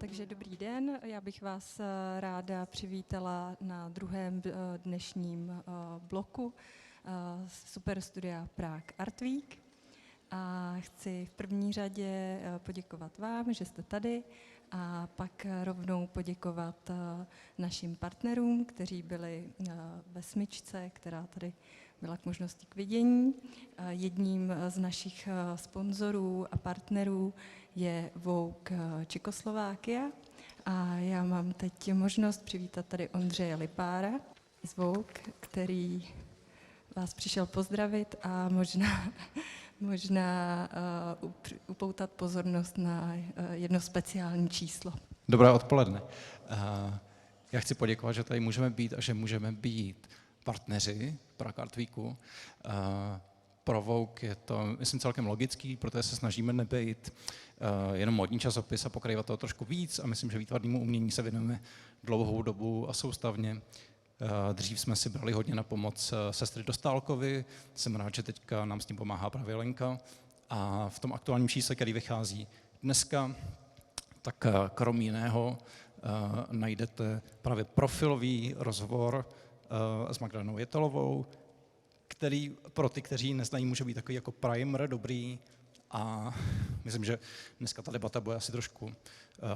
Takže dobrý den, já bych vás ráda přivítala na druhém dnešním bloku Superstudia Prague Art Week. A chci v první řadě poděkovat vám, že jste tady, a pak rovnou poděkovat našim partnerům, kteří byli ve smyčce, která tady byla k možnosti k vidění. Jedním z našich sponzorů a partnerů je Vogue Čekoslovákia a já mám teď možnost přivítat tady Ondřeje Lipára z Vogue, který vás přišel pozdravit a možná upoutat pozornost na jedno speciální číslo. Dobré odpoledne. Já chci poděkovat, že tady můžeme být a že můžeme být partneři Prague Art Weeku. Pro Vogue je to, myslím, celkem logický, protože se snažíme nebejt jenom modní časopis a pokrývat toho trošku víc a myslím, že výtvarnému umění se věnujeme dlouhou dobu a soustavně. Dřív jsme si brali hodně na pomoc sestry Dostálkovi, jsem rád, že teďka nám s tím pomáhá právě Lenka. A v tom aktuálním čísle, který vychází dneska, tak krom jiného najdete právě profilový rozhovor s Magdalenou Jetelovou, který pro ty, kteří neznají, může být takový jako primer dobrý. A myslím, že dneska ta debata bude asi trošku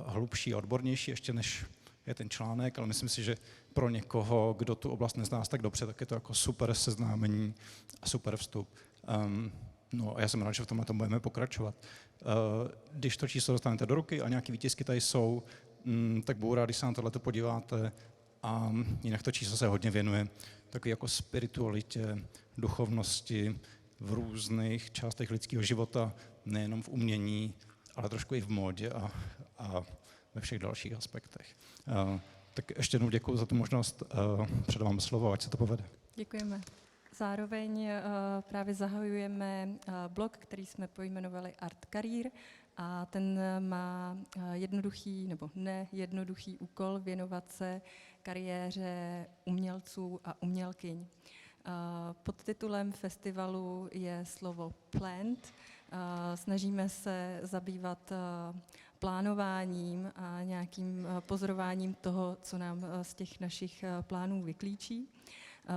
hlubší a odbornější ještě než je ten článek, ale myslím si, že pro někoho, kdo tu oblast nezná tak dobře, tak je to jako super seznámení a super vstup. No a já jsem rád, že v tomhle budeme pokračovat. Když to číslo dostanete do ruky a nějaké výtisky tady jsou, tak budu rád, když se na tohleto podíváte. A jinak to číslo se hodně věnuje taky jako spiritualitě, duchovnosti v různých částech lidského života, nejenom v umění, ale trošku i v módě a ve všech dalších aspektech. Tak ještě jednou děkuji za tu možnost, předávám slovo, ať se to povede. Děkujeme. Zároveň právě zahajujeme blog, který jsme pojmenovali Art Career, a ten má jednoduchý nebo nejednoduchý úkol věnovat se kariéře umělců a umělkyň. Podtitulem festivalu je slovo Planned. Snažíme se zabývat plánováním a nějakým pozorováním toho, co nám z těch našich plánů vyklíčí.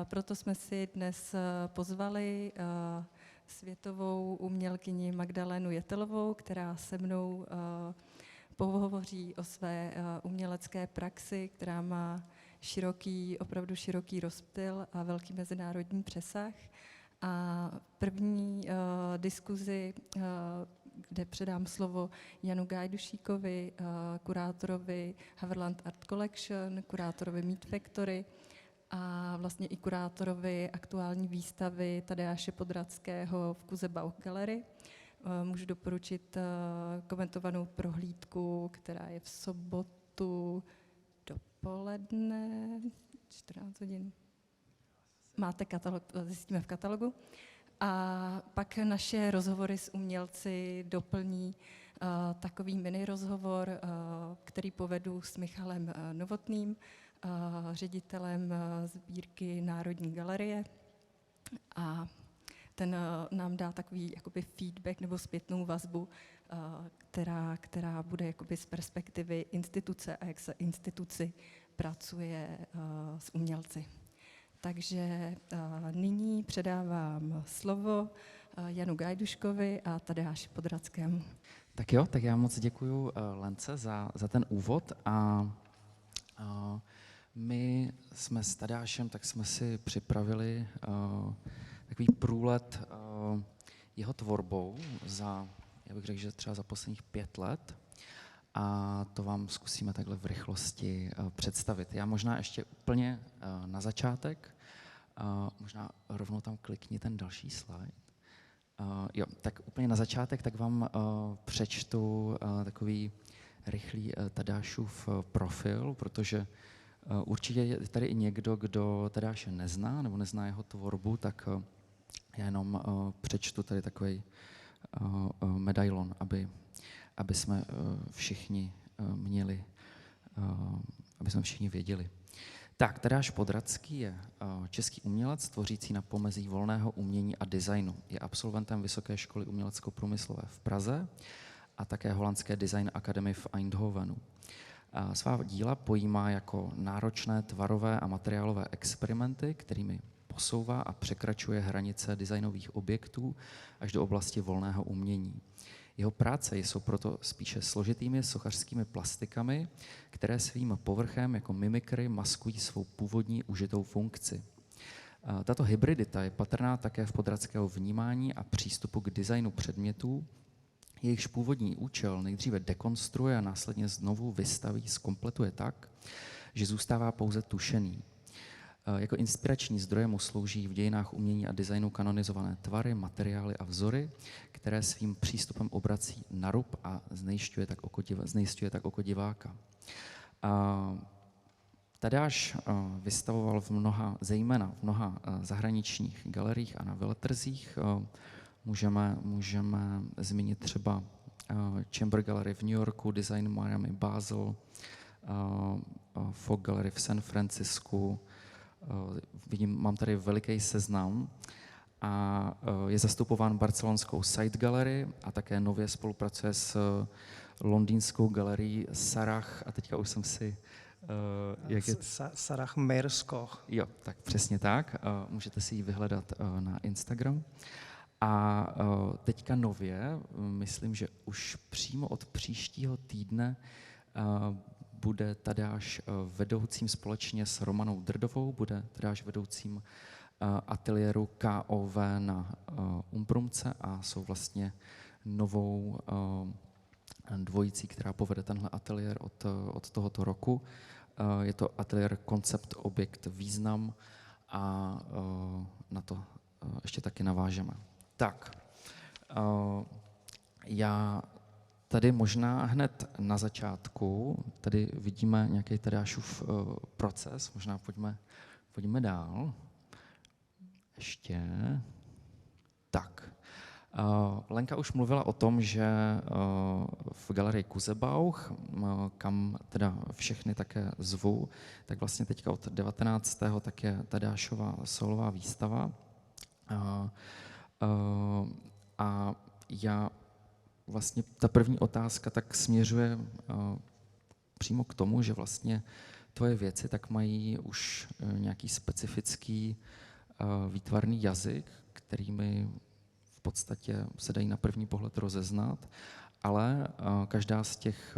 Proto jsme si dnes pozvali světovou umělkyni Magdalenu Jetelovou, která se mnou pohovoří o své umělecké praxi, která má opravdu široký rozptyl a velký mezinárodní přesah. A první diskuzi, kde předám slovo Janu Gajdušíkovi, kurátorovi Haverland Art Collection, kurátorovi Meat Factory a vlastně i kurátorovi aktuální výstavy Tadeáše Podradského v Kuze Bauch Gallery. Můžu doporučit komentovanou prohlídku, která je v sobotu dopoledne, 14 hodin. Máte katalog, zjistíme v katalogu. A pak naše rozhovory s umělci doplní takový mini rozhovor, který povedu s Michalem Novotným, ředitelem sbírky Národní galerie. A ten nám dá takový jakoby feedback nebo zpětnou vazbu, která bude jakoby z perspektivy instituce a jak se instituci pracuje s umělci. Takže nyní předávám slovo Janu Gajduškovi a Tadeáši Podradskému. Tak jo, tak já moc děkuju Lence za ten úvod a my jsme s Tadeášem, tak jsme si připravili takový průlet jeho tvorbou já bych řekl, že třeba za posledních 5 let. A to vám zkusíme takhle v rychlosti představit. Já možná ještě úplně na začátek, možná rovnou tam klikni ten další slide. Jo, tak úplně na začátek tak vám přečtu takový rychlý Tadeášův profil, protože určitě je tady i někdo, kdo Tadeáše nezná nebo nezná jeho tvorbu, tak já jenom přečtu tady takový medailon, aby jsme všichni věděli. Tak, Tadeáš Podradský je český umělec, tvořící na pomezí volného umění a designu. Je absolventem Vysoké školy umělecko-průmyslové v Praze a také holandské Design Academy v Eindhovenu. Svá díla pojímá jako náročné tvarové a materiálové experimenty, kterými posouvá a překračuje hranice designových objektů až do oblasti volného umění. Jeho práce jsou proto spíše složitými sochařskými plastikami, které svým povrchem jako mimikry maskují svou původní užitou funkci. Tato hybridita je patrná také v Podradského vnímání a přístupu k designu předmětů, jejichž původní účel nejdříve dekonstruuje a následně znovu vystaví, zkompletuje tak, že zůstává pouze tušený. Jako inspirační zdroje mu slouží v dějinách umění a designu kanonizované tvary, materiály a vzory, které svým přístupem obrací na rub a znejisťuje tak oko diváka. Tadeáš vystavoval zejména v mnoha zahraničních galeriích a na veletrzích. Můžeme zmínit třeba Chamber Gallery v New Yorku, Design Miami Basel, Fogg Gallery v San Francisku. Mám tady veliký seznam a je zastupován barcelonskou Side Gallery a také nově spolupracuje s londýnskou galerií Sarah, a teďka už jsem si... Sarah Meierskoch. Jo, tak přesně tak. Můžete si ji vyhledat na Instagram. A teďka nově, myslím, že už přímo od příštího týdne bude Tadeáš vedoucím společně s Romanou Drdovou, bude Tadeáš vedoucím ateliéru KOV na Umbrumce a jsou vlastně novou dvojicí, která povede tenhle ateliér od tohoto roku. Je to ateliér Koncept, objekt, význam a na to ještě taky navážeme. Tak, já tady možná hned na začátku, tady vidíme nějaký Tadeášův proces, možná pojďme dál. Ještě. Tak. Lenka už mluvila o tom, že v galerii Kuzebauch, kam teda všechny také zvu, tak vlastně teďka od 19. tak je Tadeášova solová výstava. A já vlastně ta první otázka tak směřuje přímo k tomu, že vlastně tvoje věci tak mají už nějaký specifický výtvarný jazyk, kterými v podstatě se dají na první pohled rozeznat, ale každá z těch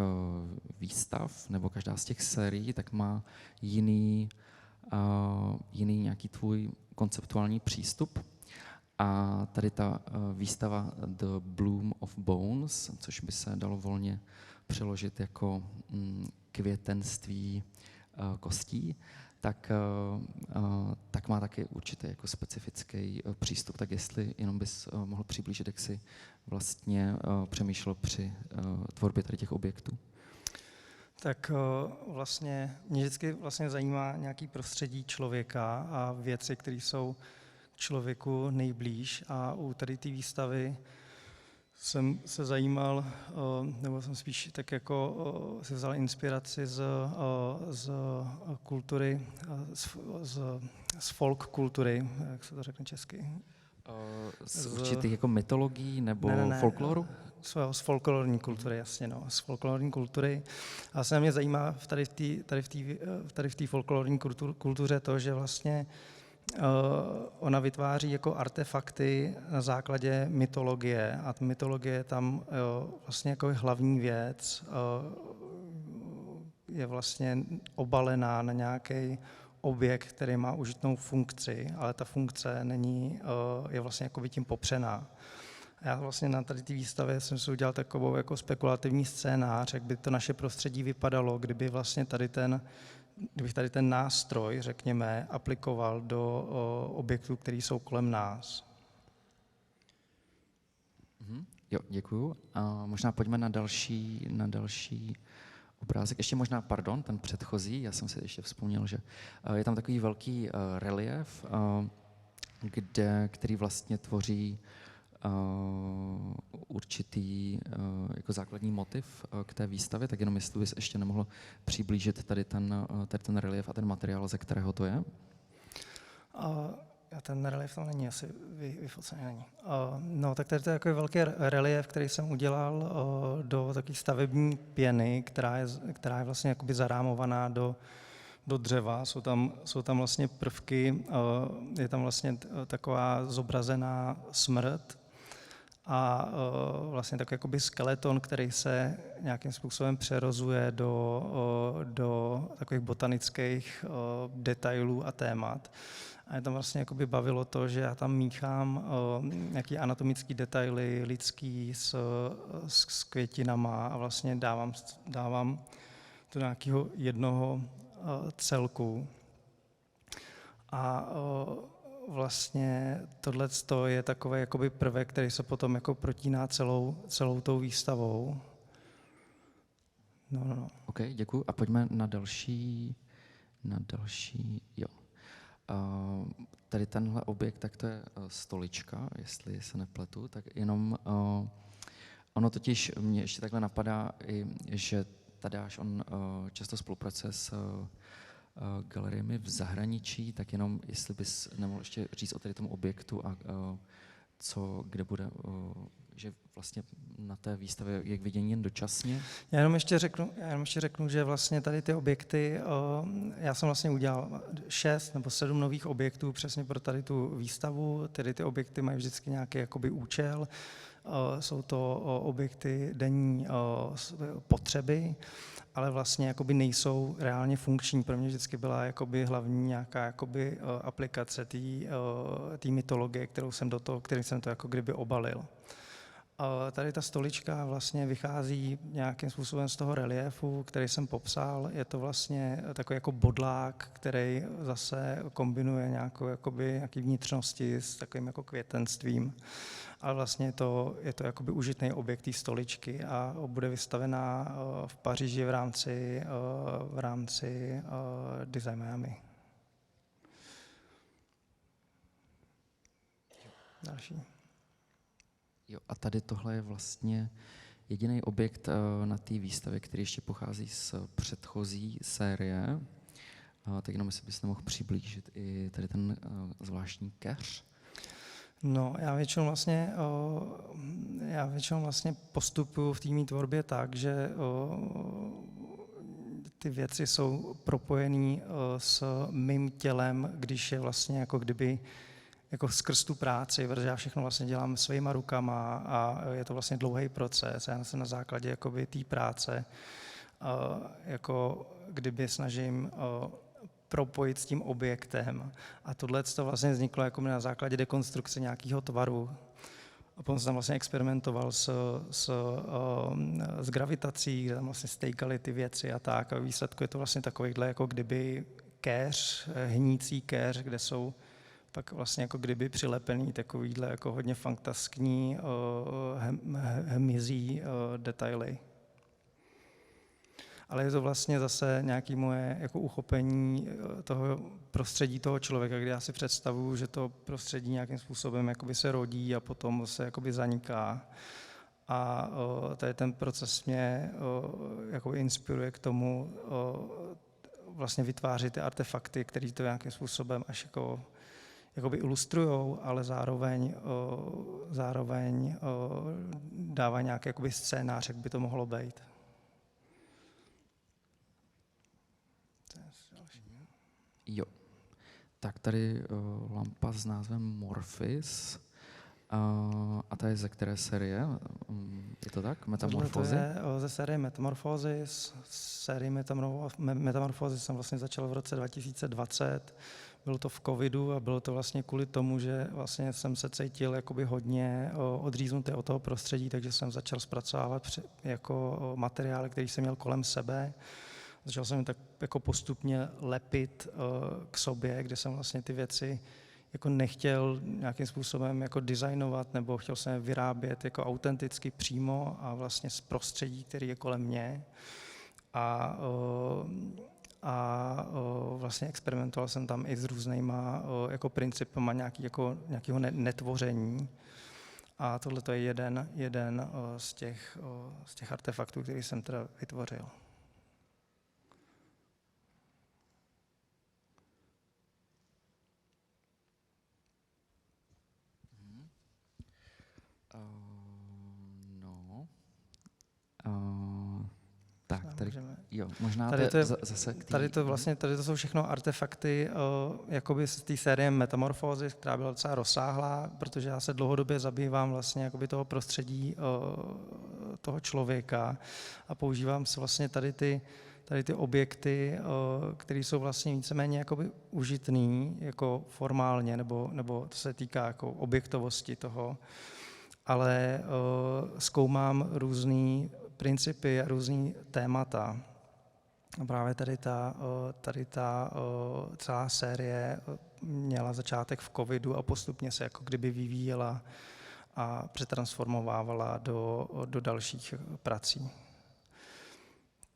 výstav nebo každá z těch sérií tak má jiný nějaký tvůj konceptuální přístup. A tady ta výstava The Bloom of Bones, což by se dalo volně přeložit jako květenství kostí, tak má taky určitý jako specifický přístup. Tak jestli jenom bys mohl přiblížit, jak jsi vlastně přemýšlel při tvorbě tady těch objektů. Tak vlastně mě vždycky vlastně zajímá nějaký prostředí člověka a věci, které jsou člověku nejblíž, a u tady té výstavy jsem se zajímal, nebo jsem spíš tak jako si vzal inspiraci z kultury, z folk kultury, jak se to řekne česky? Z určitých jako mytologií nebo folkloru? Z folklorní kultury, jasně, no, z folklorní kultury. A se mě zajímá tady v té folklorní kultuře to, že vlastně ona vytváří jako artefakty na základě mytologie a mytologie je tam vlastně jako hlavní věc, je vlastně obalená na nějaký objekt, který má užitnou funkci, ale ta funkce je vlastně jako tím popřená. Já vlastně na tady té výstavě jsem si udělal takovou jako spekulativní scénář, jak by to naše prostředí vypadalo, kdyby vlastně kdybych tady ten nástroj, řekněme, aplikoval do objektů, které jsou kolem nás. Jo, děkuju. A možná pojďme na další obrázek. Ještě možná, pardon, ten předchozí, já jsem si ještě vzpomněl, že je tam takový velký relief, který vlastně tvoří určitý jako základní motiv k té výstavě, tak jenom jestli bys ještě nemohl přiblížit tady ten relief a ten materiál, ze kterého to je? a ten relief tam není, asi vyfocený není. No, tak tady to je takový velký relief, který jsem udělal do takové stavební pěny, která je vlastně jakoby zarámovaná do dřeva. Jsou tam vlastně prvky, je tam vlastně taková zobrazená smrt a vlastně takový jakoby skeleton, který se nějakým způsobem přerozuje do takových botanických detailů a témat. A mě tam vlastně jakoby bavilo to, že já tam míchám nějaký anatomický detaily lidský s květinama a vlastně dávám do nějakého jednoho celku. A vlastně tohle je takový jakoby prvek, který se potom jako protíná celou tou výstavou. No. OK, děkuji. A pojďme na další, jo. Tady tenhle objekt, tak to je stolička, jestli se nepletu, tak jenom ono totiž mě ještě takhle napadá, že Tadeáš, on často spolupracuje s galeriemi v zahraničí, tak jenom jestli bys nemohl ještě říct o tady tom objektu a kde bude, že vlastně na té výstavě je k vidění jen dočasně. Já jenom ještě řeknu, že vlastně tady ty objekty, já jsem vlastně udělal 6 nebo 7 nových objektů přesně pro tady tu výstavu. Tedy ty objekty mají vždycky nějaký jakoby účel. Jsou to objekty denní potřeby, ale vlastně jakoby nejsou reálně funkční. Pro mě vždycky byla jakoby hlavní nějaká jakoby aplikace té mytologie, kterou jsem to jako kdyby obalil. Tady ta stolička vlastně vychází nějakým způsobem z toho reliéfu, který jsem popsal. Je to vlastně takový jako bodlák, který zase kombinuje nějaký vnitřnosti s takovým jako květenstvím. Ale vlastně je to jakoby užitný objekt té stoličky a bude vystavená v Paříži v rámci Design Miami. Další. Jo, a tady tohle je vlastně jediný objekt na té výstavě, který ještě pochází z předchozí série. Tak jenom jestli byste mohl přiblížit i tady ten zvláštní keř. No, já většinou vlastně postupuju v té mý tvorbě tak, že ty věci jsou propojené s mým tělem, když je vlastně jako kdyby jako skrz tu práci, protože já všechno vlastně dělám svýma rukama a je to vlastně dlouhý proces. Já se na základě jakoby té práce jako kdyby snažím propojit s tím objektem. A tohle to vlastně vzniklo jako na základě dekonstrukce nějakého tvaru. A potom jsem tam vlastně experimentoval s gravitací, kde tam vlastně stejkaly ty věci a tak. A výsledku je to vlastně takovýhle jako kdyby keř, hnící keř, kde jsou pak vlastně jako kdyby přilepený takovýhle jako hodně fantaskní hmyzí detaily. Ale je to vlastně zase nějaké moje jako uchopení toho prostředí toho člověka, kde já si představuju, že to prostředí nějakým způsobem jakoby se rodí a potom se jakoby zaniká. A tady ten proces mě jako inspiruje k tomu vlastně vytvářet ty artefakty, které to nějakým způsobem až jakoby ilustrujou, ale zároveň dává nějaký jakoby scénář, jak by to mohlo být. Jo, tak tady lampa s názvem Morphis. A ta je ze které série? Je to tak? Metamorfózy? To je ze série Metamorfózy. Sérii Metamorfózy jsem vlastně začal v roce 2020. Bylo to v covidu a bylo to vlastně kvůli tomu, že vlastně jsem se cítil jakoby hodně odříznutý od toho prostředí, takže jsem začal zpracovávat jako materiály, který jsem měl kolem sebe. Začal jsem tak jako postupně lepit k sobě, kde jsem vlastně ty věci jako nechtěl nějakým způsobem jako designovat, nebo chtěl jsem je vyrábět jako autenticky přímo a vlastně z prostředí, který je kolem mě. A vlastně experimentoval jsem tam i s různýma jako principama nějakého netvoření. A tohle je jeden z těch artefaktů, který jsem teda vytvořil. můžeme. Jo, možná Tady to je- zase k té... Tady to jsou všechno artefakty jakoby z té série Metamorfózy, která byla docela rozsáhlá, protože já se dlouhodobě zabývám vlastně jakoby toho prostředí toho člověka a používám se vlastně tady ty objekty, které jsou vlastně víceméně jakoby užitný jako formálně, nebo to se týká jako objektovosti toho, ale zkoumám různý principy a různý témata. A právě tady ta celá série měla začátek v covidu a postupně se jako kdyby vyvíjela a přetransformovávala do dalších prací.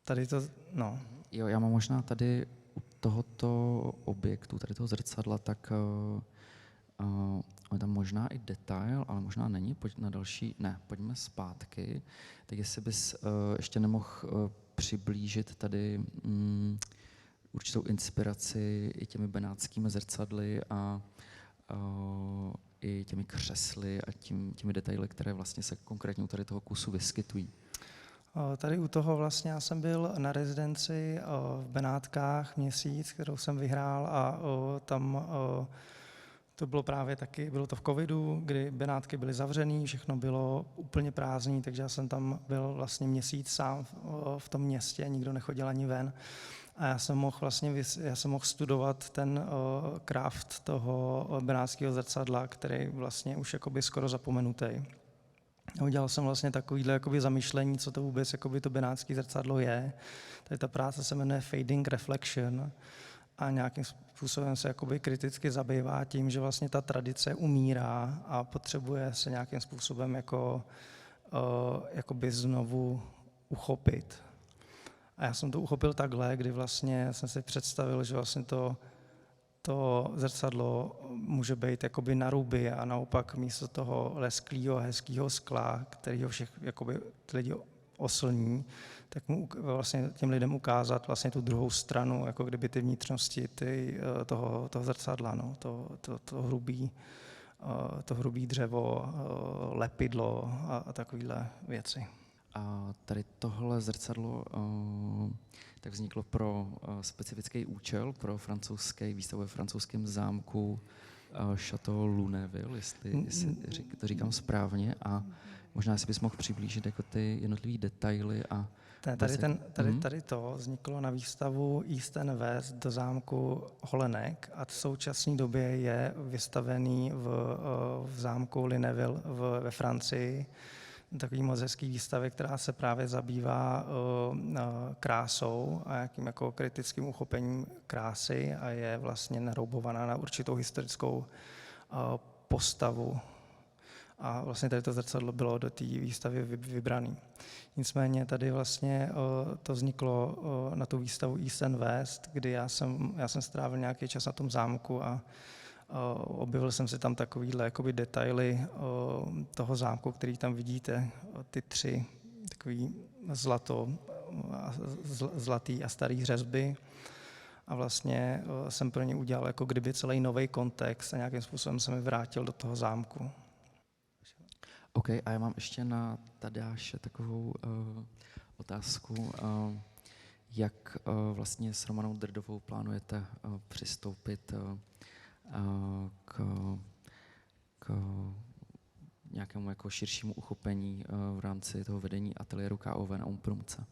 Tady to, no. Jo, já mám možná tady u tohoto objektu, tady toho zrcadla, tak je tam možná i detail, ale možná není. Pojď na další, ne, pojďme zpátky. Tak jestli bys ještě nemohl přiblížit tady určitou inspiraci i těmi benátskými zrcadly a i těmi křesly a těmi detaily, které vlastně se konkrétně u tady toho kusu vyskytují. Tady u toho vlastně já jsem byl na rezidenci v Benátkách měsíc, kterou jsem vyhrál a tam to bylo právě taky, bylo to v covidu, kdy Benátky byly zavřený, všechno bylo úplně prázdný, takže já jsem tam byl vlastně měsíc sám v tom městě, nikdo nechodil ani ven. A já jsem mohl studovat ten craft toho benátského zrcadla, který vlastně už jakoby skoro zapomenutý. Udělal jsem vlastně takovýhle jakoby zamyšlení, co to vůbec jakoby to benátské zrcadlo je. Tady ta práce se jmenuje Fading Reflection a nějakým způsobem se jakoby kriticky zabývá tím, že vlastně ta tradice umírá a potřebuje se nějakým způsobem jakoby znovu uchopit. A já jsem to uchopil takhle, kdy vlastně jsem si představil, že vlastně to zrcadlo může být jakoby na ruby a naopak místo toho lesklého, hezkého skla, kterýho jakoby ty lidi oslní, tak mu vlastně těm lidem ukázat vlastně tu druhou stranu, jako kdyby ty vnitřnosti toho zrcadla, no, to hrubý dřevo, lepidlo a takovéhle věci. A tady tohle zrcadlo tak vzniklo pro specifický účel, pro výstavu ve francouzském zámku Château Lunéville, jestli to říkám správně, a možná si bys mohl přiblížit jako ty jednotlivé detaily a Tady to vzniklo na výstavu East and West do zámku Holenek a v současné době je vystavený v zámku Lunéville ve Francii. Takový moc hezký výstavy, která se právě zabývá krásou a jakým jako kritickým uchopením krásy a je vlastně naroubovaná na určitou historickou postavu. A vlastně tady to zrcadlo bylo do té výstavy vybrané. Nicméně tady vlastně to vzniklo na tu výstavu East and West, kdy já jsem strávil nějaký čas na tom zámku a objevil jsem si tam takovýhle jakoby detaily toho zámku, který tam vidíte, ty tři takový zlatý a starý řezby. A vlastně jsem pro ně udělal jako kdyby celý nový kontext a nějakým způsobem jsem mi vrátil do toho zámku. OK, a já mám ještě na Tadeáše takovou otázku. Jak vlastně s Romanou Drdovou plánujete přistoupit k nějakému jako širšímu uchopení v rámci toho vedení ateliéru KOV na Umprumce?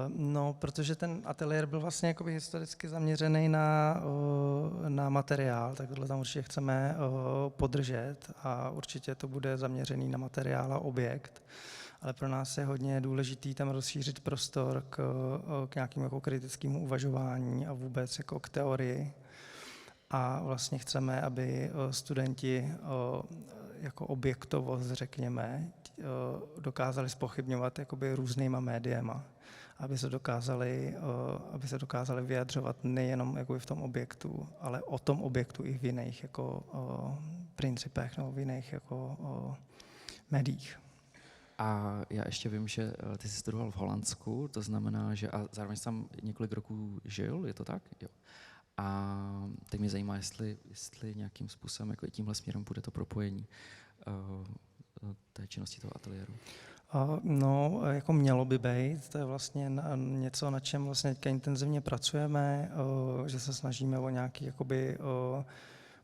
No, protože ten ateliér byl vlastně jakoby historicky zaměřený na materiál, tak tohle tam určitě chceme podržet a určitě to bude zaměřený na materiál a objekt, ale pro nás je hodně důležitý tam rozšířit prostor k nějakému jako kritickému uvažování a vůbec jako k teorii. A vlastně chceme, aby studenti jako objektovost, řekněme, dokázali zpochybňovat jakoby různýma médiema, aby se dokázali vyjadřovat nejenom jakoby v tom objektu, ale o tom objektu i v jiných jako principech nebo v jiných jako médiích. A já ještě vím, že ty jsi studoval v Holandsku, to znamená, že a zároveň jsi tam několik roků žil, je to tak? Jo. A teď mě zajímá, jestli nějakým způsobem jako i tímhle směrem bude to propojení té činnosti toho ateliéru. No, jako mělo by být, to je vlastně něco, na čem vlastně teďka intenzivně pracujeme, že se snažíme o nějaké jakoby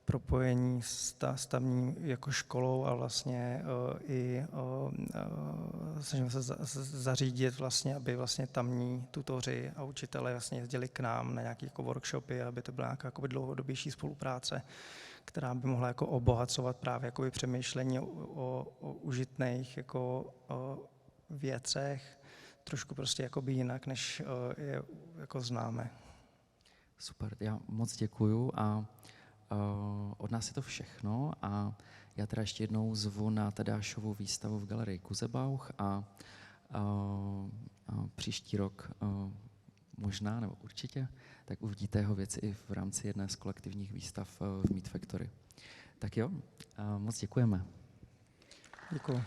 propojení s tamní jako školou a vlastně i snažíme se zařídit vlastně, aby vlastně tamní tutoři a učitelé vlastně jezdili k nám na nějaké jako workshopy, aby to byla nějaká jakoby dlouhodobější spolupráce, která by mohla jako obohacovat právě jakoby přemýšlení o užitných jako věcech, trošku prostě jakoby jinak, než je jako známe. Super, já moc děkuju a od nás je to všechno a já teda ještě jednou zvu na Tadeášovu výstavu v galerii Kuzebauch a příští rok možná, nebo určitě, tak uvidíte jeho věci i v rámci jedné z kolektivních výstav v Meet Factory. Tak jo, moc děkujeme. Děkuji.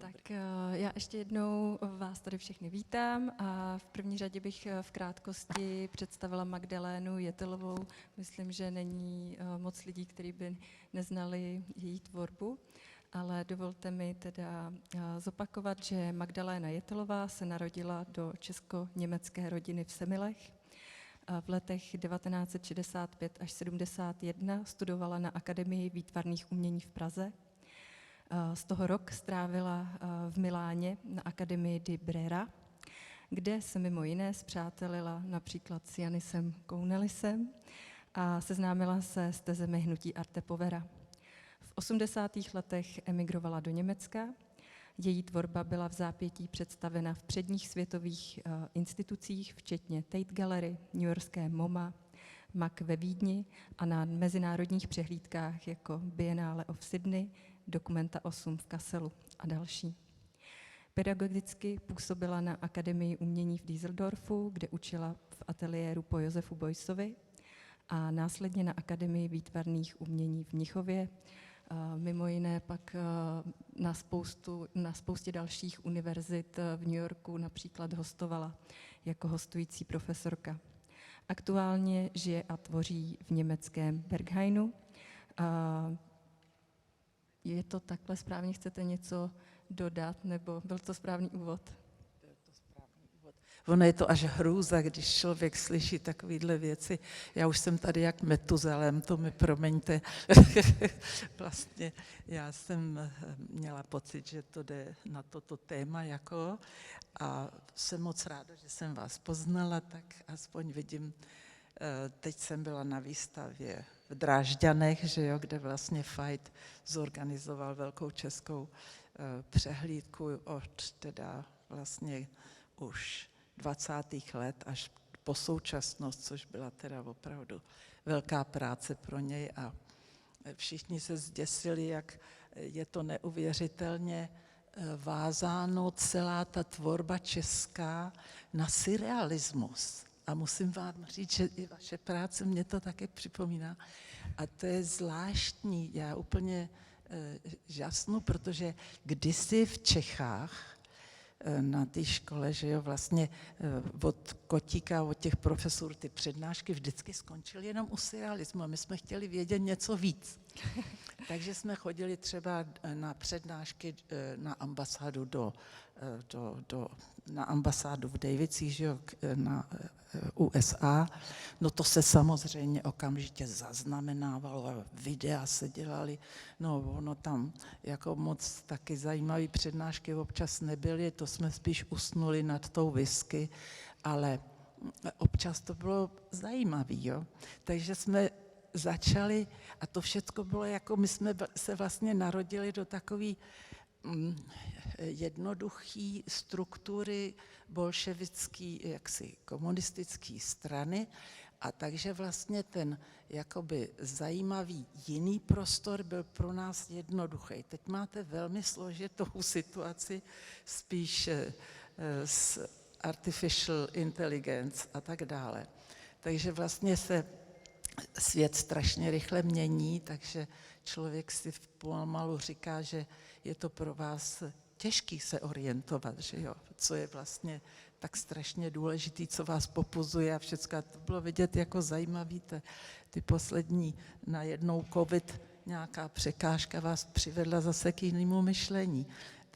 Tak já ještě jednou vás tady všechny vítám a v první řadě bych v krátkosti představila Magdalénu Jettelovou. Myslím, že není moc lidí, kteří by neznali její tvorbu, ale dovolte mi teda zopakovat, že Magdaléna Jettelová se narodila do česko-německé rodiny v Semilech. V letech 1965 až 71 studovala na Akademii výtvarných umění v Praze. Z toho rok strávila v Miláně na Akademii di Brera, kde se mimo jiné spřátelila například s Janisem Kounelisem a seznámila se s tezemi hnutí Arte Povera. V 80. letech emigrovala do Německa. Její tvorba byla v zápětí představena v předních světových institucích, včetně Tate Gallery, newyorské MoMA, MAC ve Vídni a na mezinárodních přehlídkách jako Biennale of Sydney, Documenta 8 v Kasselu a další. Pedagogicky působila na Akademii umění v Düsseldorfu, kde učila v ateliéru po Josefu Beuyssovi a následně na Akademii výtvarných umění v Mnichově. Mimo jiné pak na spoustě dalších univerzit v New Yorku například hostovala jako hostující profesorka. Aktuálně žije a tvoří v německém Berghainu. Je to takhle správně? Chcete něco dodat, nebo byl to správný úvod? Byl to správný úvod. Ono je to až hrůza, když člověk slyší takovéhle věci. Já už jsem tady jak Metuzalem, to mi promiňte. Vlastně já jsem měla pocit, že to jde na toto téma jako a jsem moc ráda, že jsem vás poznala, tak aspoň vidím. Teď jsem byla na výstavě v Drážďanech, že jo, kde vlastně FIGHT zorganizoval velkou českou přehlídku od teda vlastně už 20. let až po současnost, což byla teda opravdu velká práce pro něj a všichni se zděsili, jak je to neuvěřitelně vázáno celá ta tvorba česká na surrealismus. A musím vám říct, že i vaše práce mě to také připomíná. A to je zvláštní, já úplně žasnu, protože kdysi v Čechách na té škole, že jo, vlastně od Kotíka, od těch profesorů, ty přednášky vždycky skončily jenom u surrealismu a my jsme chtěli vědět něco víc. Takže jsme chodili třeba na přednášky na ambasádu na ambasádu v Davicích, že jo, na USA. No to se samozřejmě okamžitě zaznamenávalo a videa se dělaly. No ono tam jako moc taky zajímavé přednášky občas nebyly, to jsme spíš usnuli nad tou whisky, ale občas to bylo zajímavé, jo. Takže jsme začali a to všechno bylo jako, my jsme se vlastně narodili do takové jednoduché struktury bolševické, jaksi komunistické strany a takže vlastně ten jakoby zajímavý jiný prostor byl pro nás jednoduchý. Teď máte velmi složitou situaci spíš s artificial intelligence a tak dále. Takže vlastně se svět strašně rychle mění, takže člověk si pomalu říká, že je to pro vás těžký se orientovat, že jo, co je vlastně tak strašně důležitý, co vás popuzuje a všechno. To bylo vidět jako zajímavý, ty poslední najednou covid, nějaká překážka vás přivedla zase k jinému myšlení.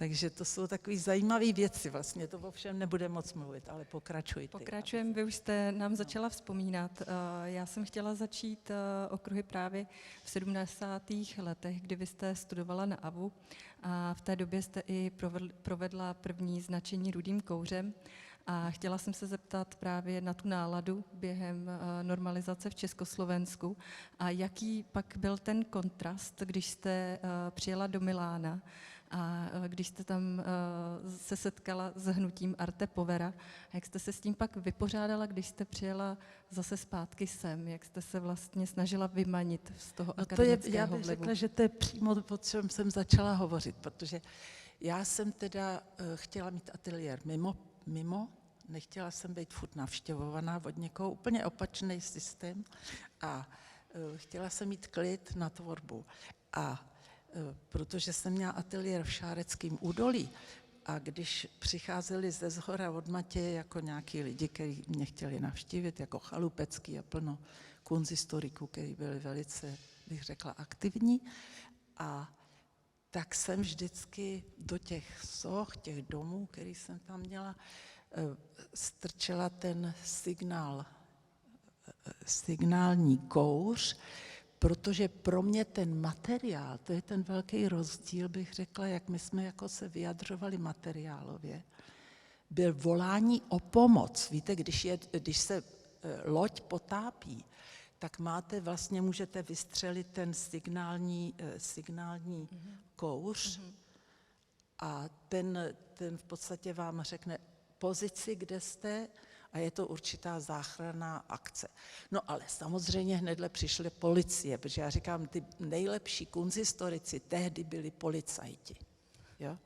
Takže to jsou takové zajímavé věci. Vlastně to ovšem nebude moc mluvit, ale pokračujte. Pokračujeme, vy už jste nám začala vzpomínat. Já jsem chtěla začít okruhy právě v 70. letech, kdy vy jste studovala na AVU a v té době jste i provedla první značení rudým kouřem. A chtěla jsem se zeptat právě na tu náladu během normalizace v Československu a jaký pak byl ten kontrast, když jste přijela do Milána a když jste tam se setkala s hnutím Arte Povera, jak jste se s tím pak vypořádala, když jste přijela zase zpátky sem, jak jste se vlastně snažila vymanit z toho akademického já bych vlivu? řekla, že to je přímo o čem jsem začala hovořit, protože já jsem teda chtěla mít ateliér mimo, nechtěla jsem být furt navštěvovaná od někoho, úplně opačný systém a chtěla jsem mít klid na tvorbu. A protože jsem měla ateliér v Šáreckém údolí a když přicházeli ze zhora od Matěje jako nějaký lidi, kteří mě chtěli navštívit, jako Chalupecký a plno kunzhistoriků, kteří byli velice, bych řekla, aktivní, a tak jsem vždycky do těch soch, těch domů, který jsem tam měla, strčela ten signální kouř, protože pro mě ten materiál, to je ten velký rozdíl, bych řekla, jak my jsme jako se vyjadřovali materiálově, byl volání o pomoc. Víte, když se loď potápí, tak můžete vystřelit ten signální kouř a ten v podstatě vám řekne pozici, kde jste, a je to určitá záchranná akce. No ale samozřejmě hnedle přišly policie, protože já říkám, ty nejlepší kunzhistorici tehdy byli policajti. Jo?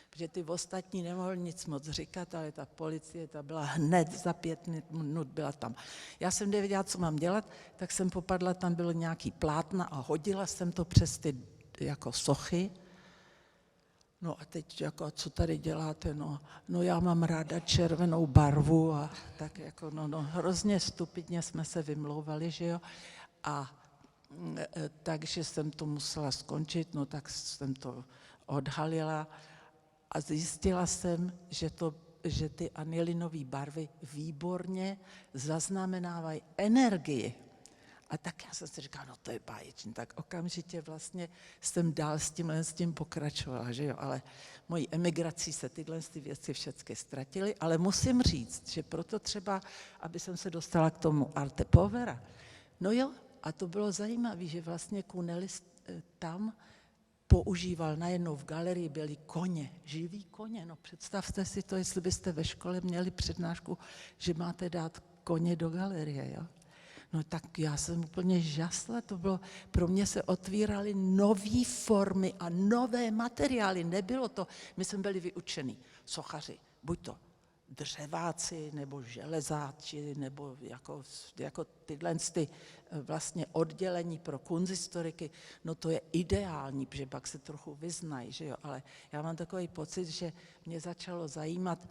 Protože ty ostatní nemohli nic moc říkat, ale ta policie, ta byla hned za 5 minut, byla tam. Já jsem nevěděla, co mám dělat, tak jsem popadla, tam bylo nějaký plátna a hodila jsem to přes ty jako sochy. No a teď, jako, co tady děláte? No já mám ráda červenou barvu a tak jako, hrozně stupidně jsme se vymlouvali, že jo. A takže jsem to musela skončit, no tak jsem to odhalila a zjistila jsem, že ty anilinové barvy výborně zaznamenávají energii. A tak já jsem si říkala, no to je báječný, tak okamžitě vlastně jsem dál s tím pokračovala, že jo, ale mojí emigrací se tyhle věci všechny ztratily, ale musím říct, že proto třeba, aby jsem se dostala k tomu Arte Povera, no jo, a to bylo zajímavé, že vlastně Kunelis tam používal, najednou v galerii byly koně, živý koně, no představte si to, jestli byste ve škole měli přednášku, že máte dát koně do galerie, jo. No tak já jsem úplně žasla, to bylo, pro mě se otvíraly nové formy a nové materiály, nebylo to, my jsme byli vyučení sochaři, buď to dřeváci, nebo železáči, nebo jako tyhle vlastně oddělení pro kunzhistoriky, no to je ideální, protože pak se trochu vyznají, že jo, ale já mám takový pocit, že mě začalo zajímat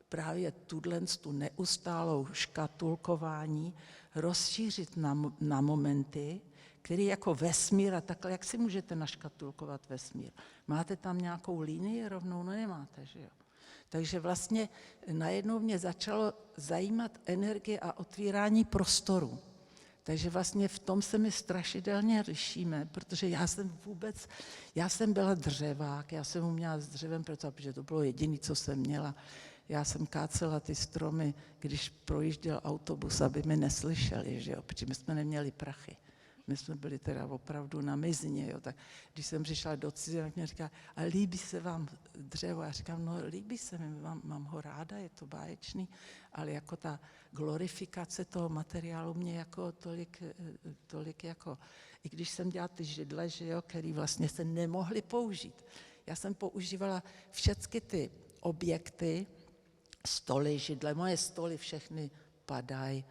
právě tu neustálou škatulkování, rozšířit na momenty, který jako vesmír, a takhle, jak si můžete naškatulkovat vesmír? Máte tam nějakou linii rovnou? No nemáte, že jo? Takže vlastně najednou mě začalo zajímat energie a otvírání prostoru. Takže vlastně v tom se my strašidelně lišíme, protože já jsem byla dřevák, já jsem uměla s dřevem pracovat, protože to bylo jediné, co jsem měla. Já jsem kácela ty stromy, když projížděl autobus, aby mi neslyšeli, že jo, protože my jsme neměli prachy. My jsme byli teda opravdu na mizině, jo, tak když jsem přišla do ciziny, tak mě říká, a líbí se vám dřevo? Já říkám, no líbí se mi, mám ho ráda, je to báječný, ale jako ta glorifikace toho materiálu mě jako tolik jako, i když jsem dělala ty židle, že jo, který vlastně se nemohly použít. Já jsem používala všechny ty objekty, stoly, židle, moje stoly všechny padají,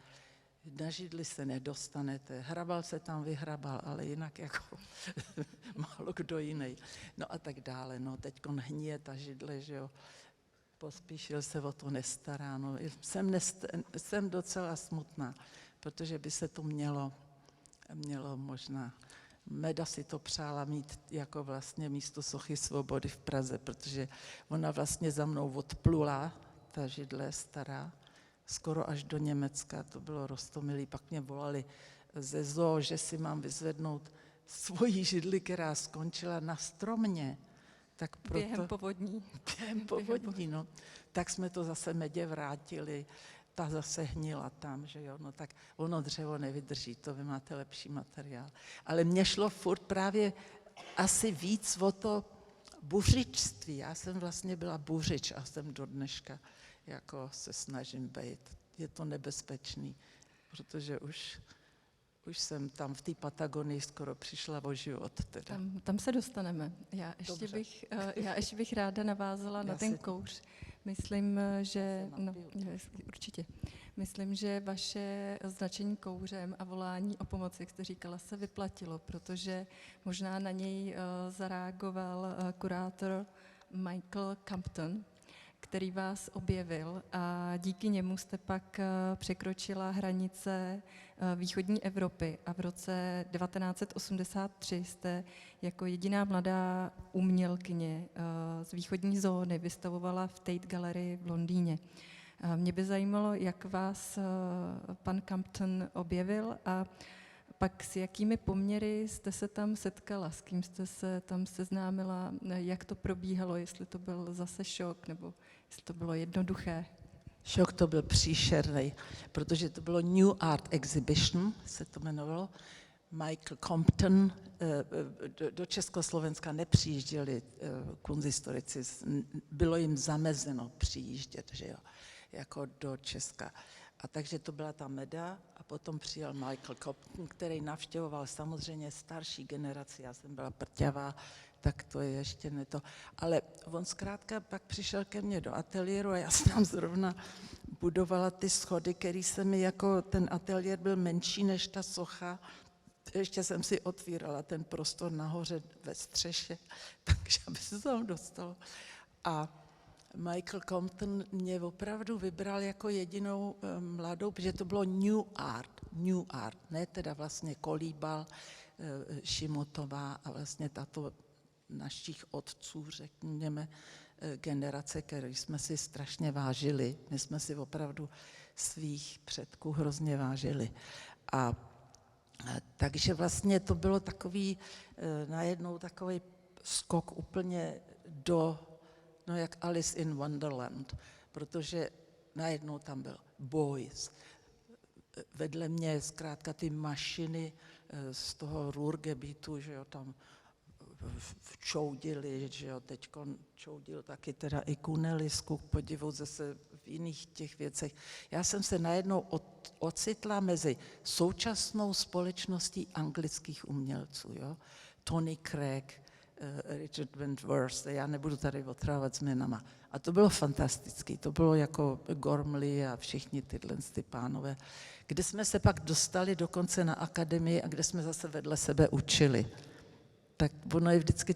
na židli se nedostanete, hrabal se tam vyhrabal, ale jinak jako málo kdo jiný. No a tak dále, no teďkon hníje ta židle, že jo, Pospíšil se o to nestará, no jsem docela smutná, protože by se to mělo Meda si to přála mít jako vlastně místo sochy svobody v Praze, protože ona vlastně za mnou odplula, ta židle stará, skoro až do Německa, to bylo roztomilý. Pak mě volali ze zoo, že si mám vyzvednout svoji židli, která skončila na stromě. Tak proto, Během povodní. Během povodní, no. Tak jsme to zase Medě vrátili, ta zase hnila tam, že jo, no tak ono dřevo nevydrží, to vy máte lepší materiál. Ale mně šlo furt právě asi víc o to buřičství. Já jsem vlastně byla buřič a jsem do dneška jako se snažím být. Je to nebezpečný, protože už jsem tam v té Patagonii skoro přišla o život. Teda. Tam se dostaneme. Já Dobře. ještě bych ráda navázala na ten kouř. Myslím, že určitě. Myslím, že vaše značení kouřem a volání o pomoc, jak jste říkala, se vyplatilo, protože možná na něj zareagoval kurátor Michael Compton, který vás objevil a díky němu jste pak překročila hranice východní Evropy a v roce 1983 jste jako jediná mladá umělkyně z východní zóny vystavovala v Tate Gallery v Londýně. Mě by zajímalo, jak vás pan Compton objevil a pak s jakými poměry jste se tam setkala, s kým jste se tam seznámila, jak to probíhalo, jestli to byl zase šok, nebo jestli to bylo jednoduché. Šok to byl příšerný, protože to bylo New Art Exhibition, se to jmenovalo. Michael Compton, do Československa nepřijížděli kunsthistorici, bylo jim zamezeno přijíždět, že jo, jako do Česka. A takže to byla ta Meda a potom přijel Michael Compton, který navštěvoval samozřejmě starší generaci, já jsem byla prťavá, tak to je ještě ne to. Ale on zkrátka pak přišel ke mně do ateliéru a já jsem tam zrovna budovala ty schody, který se mi jako, ten ateliér byl menší než ta socha, ještě jsem si otvírala ten prostor nahoře ve střeše, takže aby se tam dostalo. A Michael Compton mě opravdu vybral jako jedinou mladou, protože to bylo New Art, ne teda vlastně Kolíbal, Šimotová a vlastně tato našich otců, řekněme, generace, které jsme si strašně vážili. My jsme si opravdu svých předků hrozně vážili. A takže vlastně to bylo takový, najednou takový skok úplně do, no jak Alice in Wonderland, protože najednou tam byl Beuys. Vedle mě zkrátka ty mašiny z toho Ruhrgebitu, že jo, tam čoudili, že jo, teďko čoudil taky teda i Kunelisku, k podivu zase v jiných těch věcech. Já jsem se najednou ocitla mezi současnou společností anglických umělců, jo. Tony Craig, Richard Wentworth, já nebudu tady otrávat s jménama. A to bylo fantastické, to bylo jako Gormley a všichni tyhle pánové, kde jsme se pak dostali dokonce na akademii a kde jsme zase vedle sebe učili. Tak ono je vždycky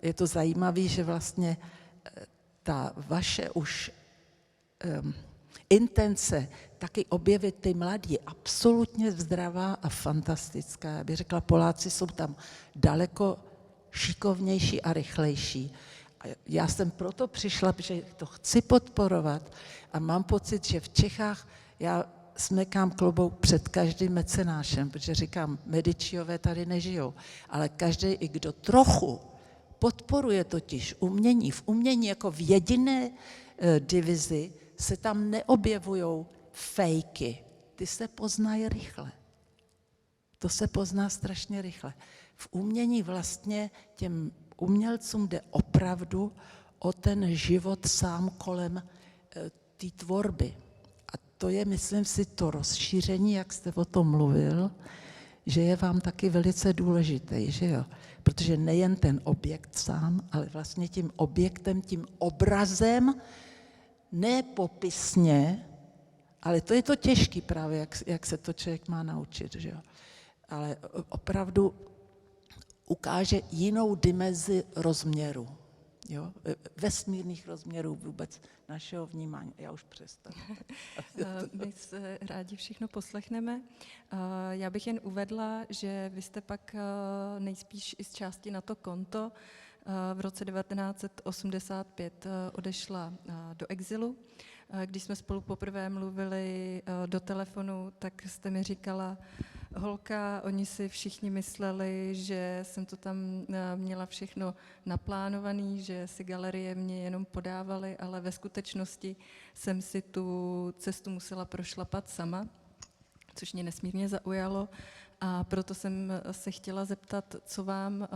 je to zajímavé, že vlastně ta vaše už intence taky objevit ty mladí je absolutně zdravá a fantastická. Já bych řekla, Poláci jsou tam daleko šikovnější a rychlejší. A já jsem proto přišla, protože to chci podporovat a mám pocit, že v Čechách já smekám klobouk před každým mecenášem, protože říkám, Medičiové tady nežijou, ale každý, i kdo trochu podporuje totiž umění, v umění jako v jediné divizi se tam neobjevují fejky, ty se poznají rychle. To se pozná strašně rychle. V umění vlastně těm umělcům jde opravdu o ten život sám kolem té tvorby. A to je, myslím si, to rozšíření, jak jste o tom mluvil, že je vám taky velice důležitý, že jo? Protože nejen ten objekt sám, ale vlastně tím objektem, tím obrazem, ne popisně, ale to je to těžký právě, jak se to člověk má naučit, že jo? Ale opravdu ukáže jinou dimenzi rozměru. jo? Vesmírných rozměrů vůbec našeho vnímání. Já už přestanu. My se rádi všechno poslechneme. Já bych jen uvedla, že vy jste pak nejspíš i z části na to konto v roce 1985 odešla do exilu. Když jsme spolu poprvé mluvili do telefonu, tak jste mi říkala: holka, oni si všichni mysleli, že jsem to tam měla všechno naplánovaný, že si galerie mě jenom podávaly, ale ve skutečnosti jsem si tu cestu musela prošlapat sama, což mě nesmírně zaujalo. A proto jsem se chtěla zeptat, co vám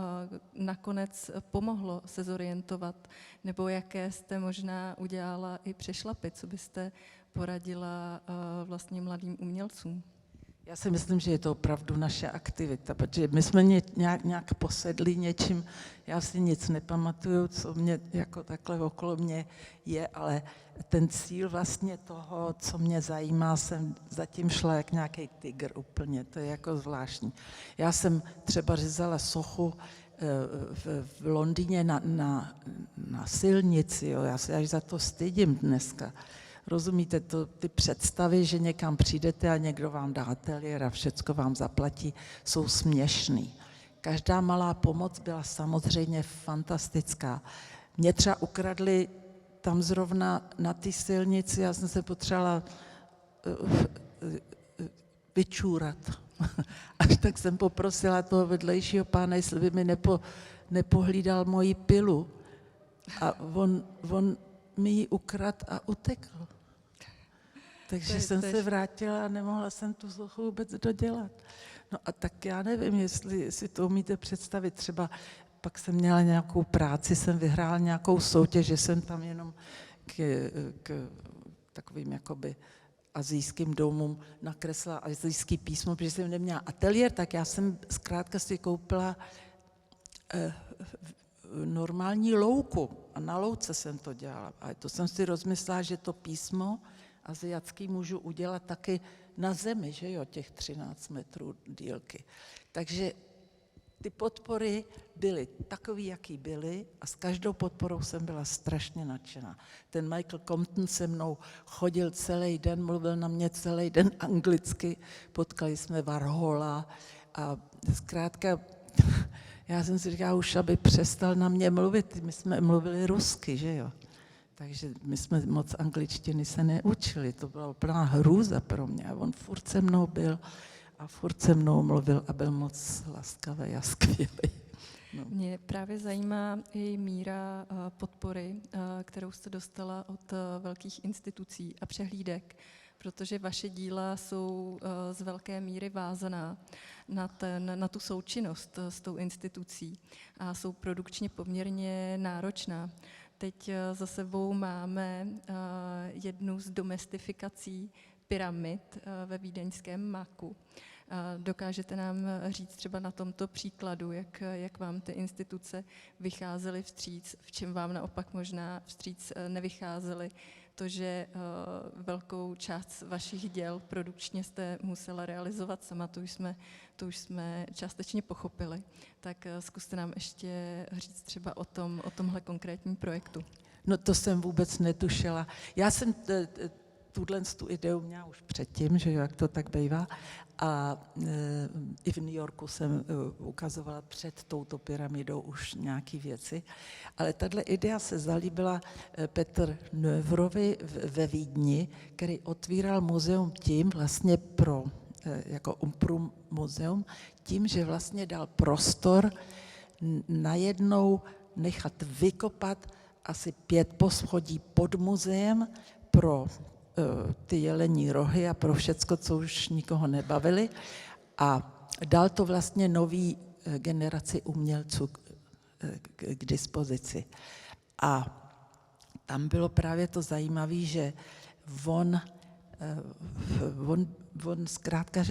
nakonec pomohlo se zorientovat, nebo jaké jste možná udělala i přešlapy, co byste poradila vlastně mladým umělcům. Já si myslím, že je to opravdu naše aktivita, protože my jsme nějak posedli něčím, já si nic nepamatuju, co mě jako takhle okolo mě je, ale ten cíl vlastně toho, co mě zajímá, jsem zatím šla jak nějaký tygr úplně, to je jako zvláštní. Já jsem třeba řezala sochu v Londýně na silnici, jo, já se až za to stydím dneska. Rozumíte, ty představy, že někam přijdete a někdo vám dá ateliér a všecko vám zaplatí, jsou směšný. Každá malá pomoc byla samozřejmě fantastická. Mě třeba ukradli tam zrovna na té silnici, já jsem se potřebovala vyčůrat. Až tak jsem poprosila toho vedlejšího pána, jestli by mi nepohlídal moji pilu. A on mi ji ukradl a utekl. Takže jsem se vrátila a nemohla jsem tu sochu vůbec dodělat. No a tak já nevím, jestli si to umíte představit. Třeba pak jsem měla nějakou práci, jsem vyhrála nějakou soutěž, že jsem tam jenom k takovým jakoby asijským domům nakreslila asijský písmo, protože jsem neměla ateliér, tak já jsem zkrátka si koupila normální louku a na louce jsem to dělala. A to jsem si rozmyslela, že to písmo aziatský můžu udělat taky na zemi, že jo, těch 13 metrů dílky. Takže ty podpory byly takový, jaký byly a s každou podporou jsem byla strašně nadšená. Ten Michael Compton se mnou chodil celý den, mluvil na mě celý den anglicky, potkali jsme Warhola a zkrátka já jsem si říkala už, aby přestal na mě mluvit, my jsme mluvili rusky, že jo. Takže my jsme moc angličtiny se neučili, to byla úplná hrůza pro mě a on furt se mnou byl a furt se mnou mluvil a byl moc laskavý a skvělý. No. Mě právě zajímá i míra podpory, kterou jste dostala od velkých institucí a přehlídek, protože vaše díla jsou z velké míry vázaná na tu součinnost s tou institucí a jsou produkčně poměrně náročná. Teď za sebou máme jednu z domestifikací pyramid ve vídeňském MAKu. Dokážete nám říct třeba na tomto příkladu, jak vám ty instituce vycházely vstříc, v čem vám naopak možná vstříc nevycházely, to, že velkou část vašich děl produkčně jste musela realizovat sama, to už jsme částečně pochopili. Tak zkuste nám ještě říct třeba o tomhle konkrétním projektu. No to jsem vůbec netušila. Já jsem tu ideu měla už předtím, že jak to tak bývá. A i v New Yorku jsem ukazovala před touto pyramidou už nějaké věci. Ale tahle idea se zalíbila Petr Neuverovi ve Vídni, který otvíral muzeum tím vlastně jako Umprum muzeum, tím, že vlastně dal prostor najednou nechat vykopat asi 5 poschodí pod muzeem pro ty jelení rohy a pro všecko, co už nikoho nebavili. A dal to vlastně nový generaci umělců k dispozici. A tam bylo právě to zajímavé, že on zkrátka,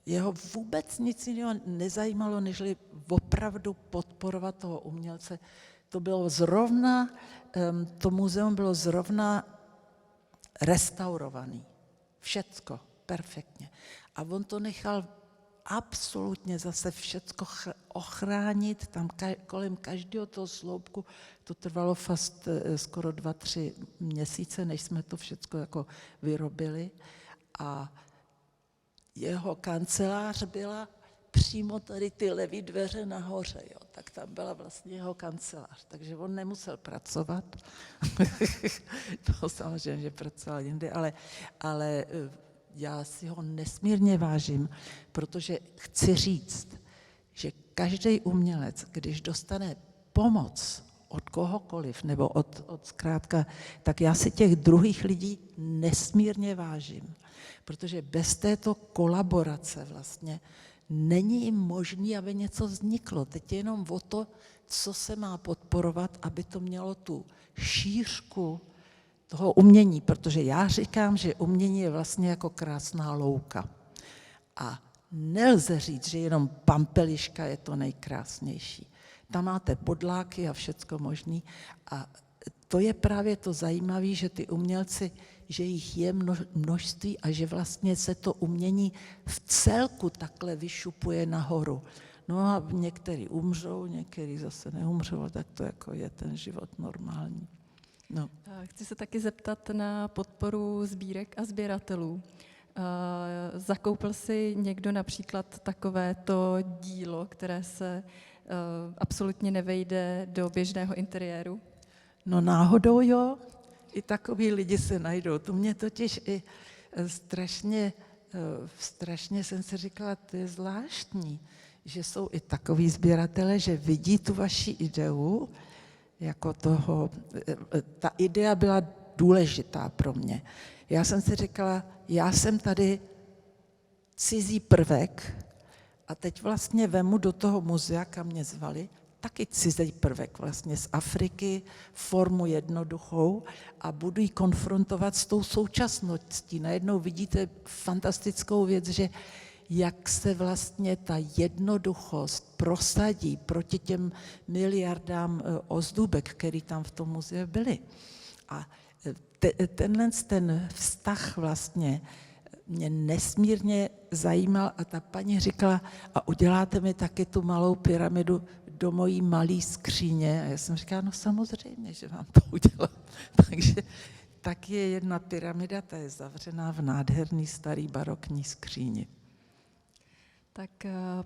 jeho vůbec nic jiného nezajímalo, nežli opravdu podporovat toho umělce. To bylo zrovna, to muzeum bylo zrovna restaurovaný. Všecko, perfektně. A on to nechal absolutně zase všecko ochránit, tam kolem každého toho sloupku, to trvalo fast skoro 2-3 měsíce, než jsme to všecko jako vyrobili. A jeho kancelář byla přímo tady ty levý dveře nahoře, jo. Tak tam byla vlastně jeho kancelář, takže on nemusel pracovat. No samozřejmě, že pracoval jinde, ale já si ho nesmírně vážím, protože chci říct, že každý umělec, když dostane pomoc od kohokoliv, nebo od zkrátka, tak já si těch druhých lidí nesmírně vážím, protože bez této kolaborace vlastně není jim možné, aby něco vzniklo. Teď je jenom o to, co se má podporovat, aby to mělo tu šířku toho umění, protože já říkám, že umění je vlastně jako krásná louka. A nelze říct, že jenom pampeliška je to nejkrásnější. Tam máte bodláky a všecko možný. A to je právě to zajímavé, že ty umělci, že jich je množství a že vlastně se to umění v celku takhle vyšupuje nahoru. No a někteří umřou, někteří zase neumřou, tak to jako je ten život normální. No. Chci se taky zeptat na podporu sbírek a sběratelů. Zakoupil si někdo například takovéto dílo, které se absolutně nevejde do běžného interiéru? No náhodou jo, i takový lidi se najdou. To mě totiž i strašně jsem si říkala, to je zvláštní, že jsou i takový sběratele, že vidí tu vaši ideu, jako toho, ta idea byla důležitá pro mě. Já jsem si říkala, já jsem tady cizí prvek a teď vlastně vemu do toho muzea, kam mě zvali, taky cizí prvek vlastně z Afriky, formu jednoduchou a budu ji konfrontovat s tou současností. Najednou vidíte fantastickou věc, že jak se vlastně ta jednoduchost prosadí proti těm miliardám ozdůbek, které tam v tom muzeu byly. A ten vztah vlastně mě nesmírně zajímal a ta paní říkala, a uděláte mi taky tu malou pyramidu do mojí malé skříně. A já jsem říkala, no samozřejmě, že vám to udělám. Takže tak je jedna pyramida, ta je zavřená v nádherný starý barokní skříni. Tak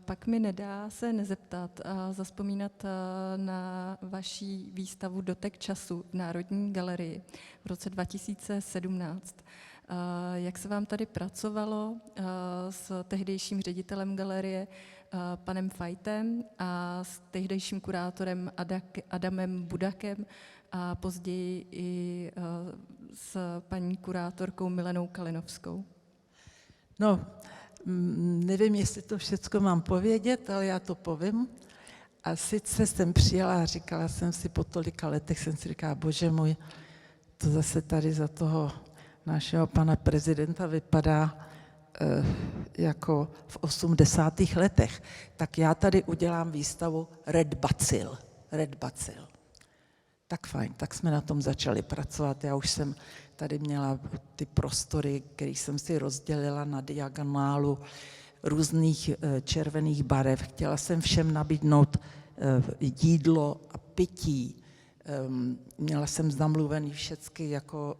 pak mi nedá se nezeptat a zazpomínat na vaší výstavu Dotek času v Národní galerii v roce 2017. Jak se vám tady pracovalo s tehdejším ředitelem galerie panem Fajtem a s tehdejším kurátorem Adamem Budakem a později i s paní kurátorkou Milenou Kalinovskou? No, nevím, jestli to všecko mám povědět, ale já to povím. A sice jsem přijela a říkala jsem si po tolika letech, jsem si říkala, bože můj, to zase tady za toho našeho pana prezidenta vypadá jako v 80. letech. Tak já tady udělám výstavu Red Bacil. Tak fajn, tak jsme na tom začali pracovat. Já už jsem tady měla ty prostory, které jsem si rozdělila na diagonálu různých červených barev. Chtěla jsem všem nabídnout jídlo a pití. Měla jsem zamluvený všechny jako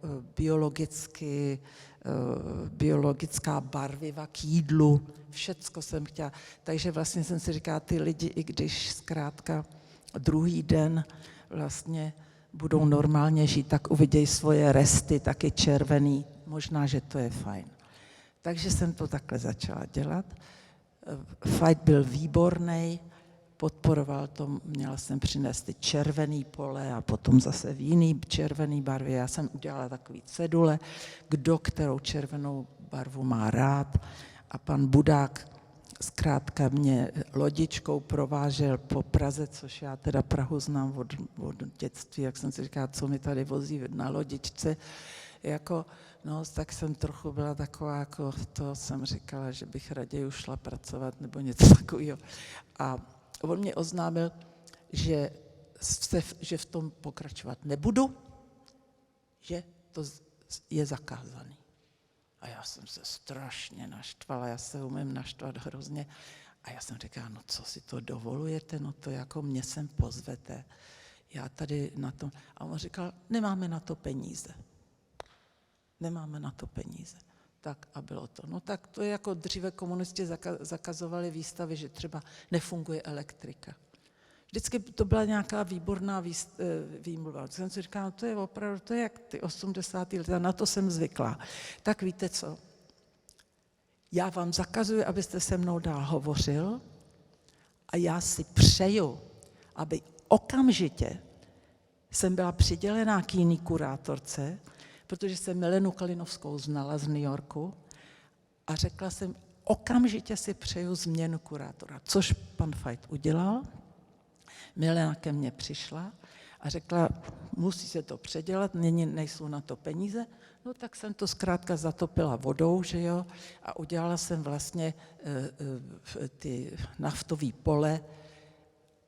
biologická barviva k jídlu. Všecko jsem chtěla. Takže vlastně jsem si říkala, ty lidi, i když zkrátka druhý den vlastně budou normálně žít, tak uvidějí svoje resty, taky červený. Možná, že to je fajn. Takže jsem to takhle začala dělat. Fight byl výborný, podporoval to, měla jsem přinést ty červený pole a potom zase v jiný červený barvě. Já jsem udělala takový cedule, kdo kterou červenou barvu má rád. A pan Budák zkrátka mě lodičkou provážel po Praze, což já teda Prahu znám od dětství, jak jsem si říkala, co mi tady vozí na lodičce. Jako, no, tak jsem trochu byla taková, jako to jsem říkala, že bych raději už šla pracovat nebo něco takového. A on mě oznámil, že v tom pokračovat nebudu, že to je zakázaný. A já jsem se strašně naštvala, já se umím naštvat hrozně. A já jsem říkala, no co si to dovolujete, no to jako mě sem pozvete. Já tady na tom. A on říkal, nemáme na to peníze. Nemáme na to peníze. Tak a bylo to. No tak to je jako dříve komunisti zakazovali výstavy, že třeba nefunguje elektrika. Vždycky to byla nějaká výborná výmluva. Jsem si říkala, no to je opravdu, to je jak ty 80. leta, na to jsem zvyklá. Tak víte co? Já vám zakazuji, abyste se mnou dál hovořil a já si přeju, aby okamžitě jsem byla přidělená k jiný kurátorce, protože jsem Milenu Kalinovskou znala z New Yorku a řekla jsem, okamžitě si přeju změnu kurátora, což pan Fajt udělal. Milena ke mně přišla a řekla, musí se to předělat, nejsou na to peníze. No tak jsem to zkrátka zatopila vodou, že jo, a udělala jsem vlastně ty naftové pole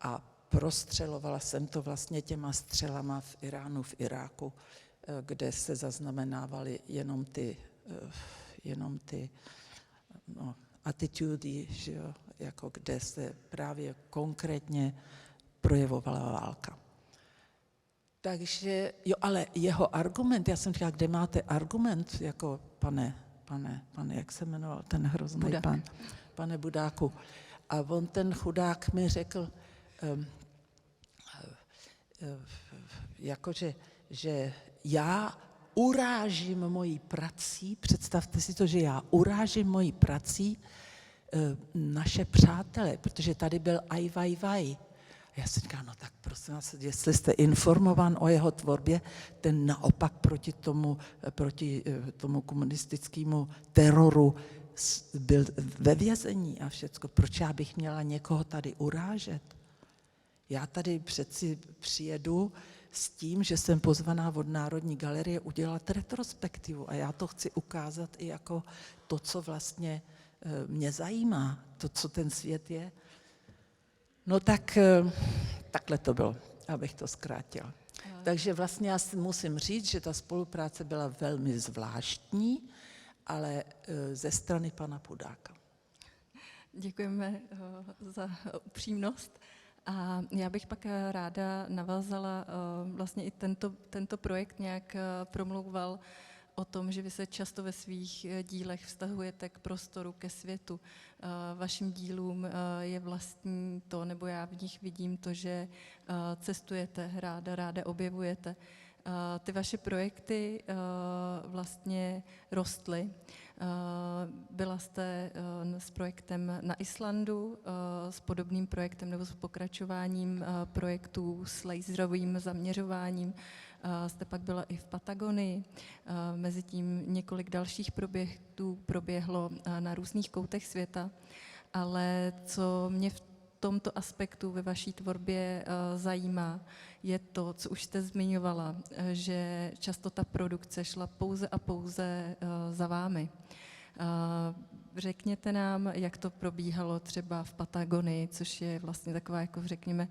a prostřelovala jsem to vlastně těma střelama v Iránu, v Iráku, kde se zaznamenávaly jenom ty atitudy, že jo, jako kde se právě konkrétně projevovala válka. Takže, jo, ale jeho argument, já jsem říkala, kde máte argument, jako pane, jak se jmenoval ten hrozný Budák. pan, pane Budáku. A on ten chudák mi řekl, jakože, že já urážím mojí prací, představte si to, že já urážím mojí prací naše přátele, protože tady byl Ai Weiwei. Já si říkám, no tak prosím vás, jestli jste informován o jeho tvorbě, ten naopak proti tomu komunistickému teroru byl ve vězení a všecko. Proč já bych měla někoho tady urážet? Já tady přeci přijedu s tím, že jsem pozvaná od Národní galerie udělat retrospektivu a já to chci ukázat i jako to, co vlastně mě zajímá, to, co ten svět je. No tak takhle to bylo, abych to zkrátila. Takže vlastně já si musím říct, že ta spolupráce byla velmi zvláštní, ale ze strany pana Budáka. Děkujeme za upřímnost. A já bych pak ráda navázala, vlastně i tento projekt nějak promlouval o tom, že vy se často ve svých dílech vztahujete k prostoru, ke světu. Vašim dílům je vlastní to, nebo já v nich vidím to, že cestujete, ráda objevujete. Ty vaše projekty vlastně rostly. Byla jste s projektem na Islandu, s podobným projektem nebo s pokračováním projektů s laserovým zaměřováním. Jste pak byla i v Patagonii. Mezitím několik dalších projektů proběhlo na různých koutech světa. Ale co mě v tomto aspektu ve vaší tvorbě zajímá, je to, co už jste zmiňovala, že často ta produkce šla pouze a pouze za vámi. Řekněte nám, jak to probíhalo třeba v Patagonii, což je vlastně taková, jako řekněme,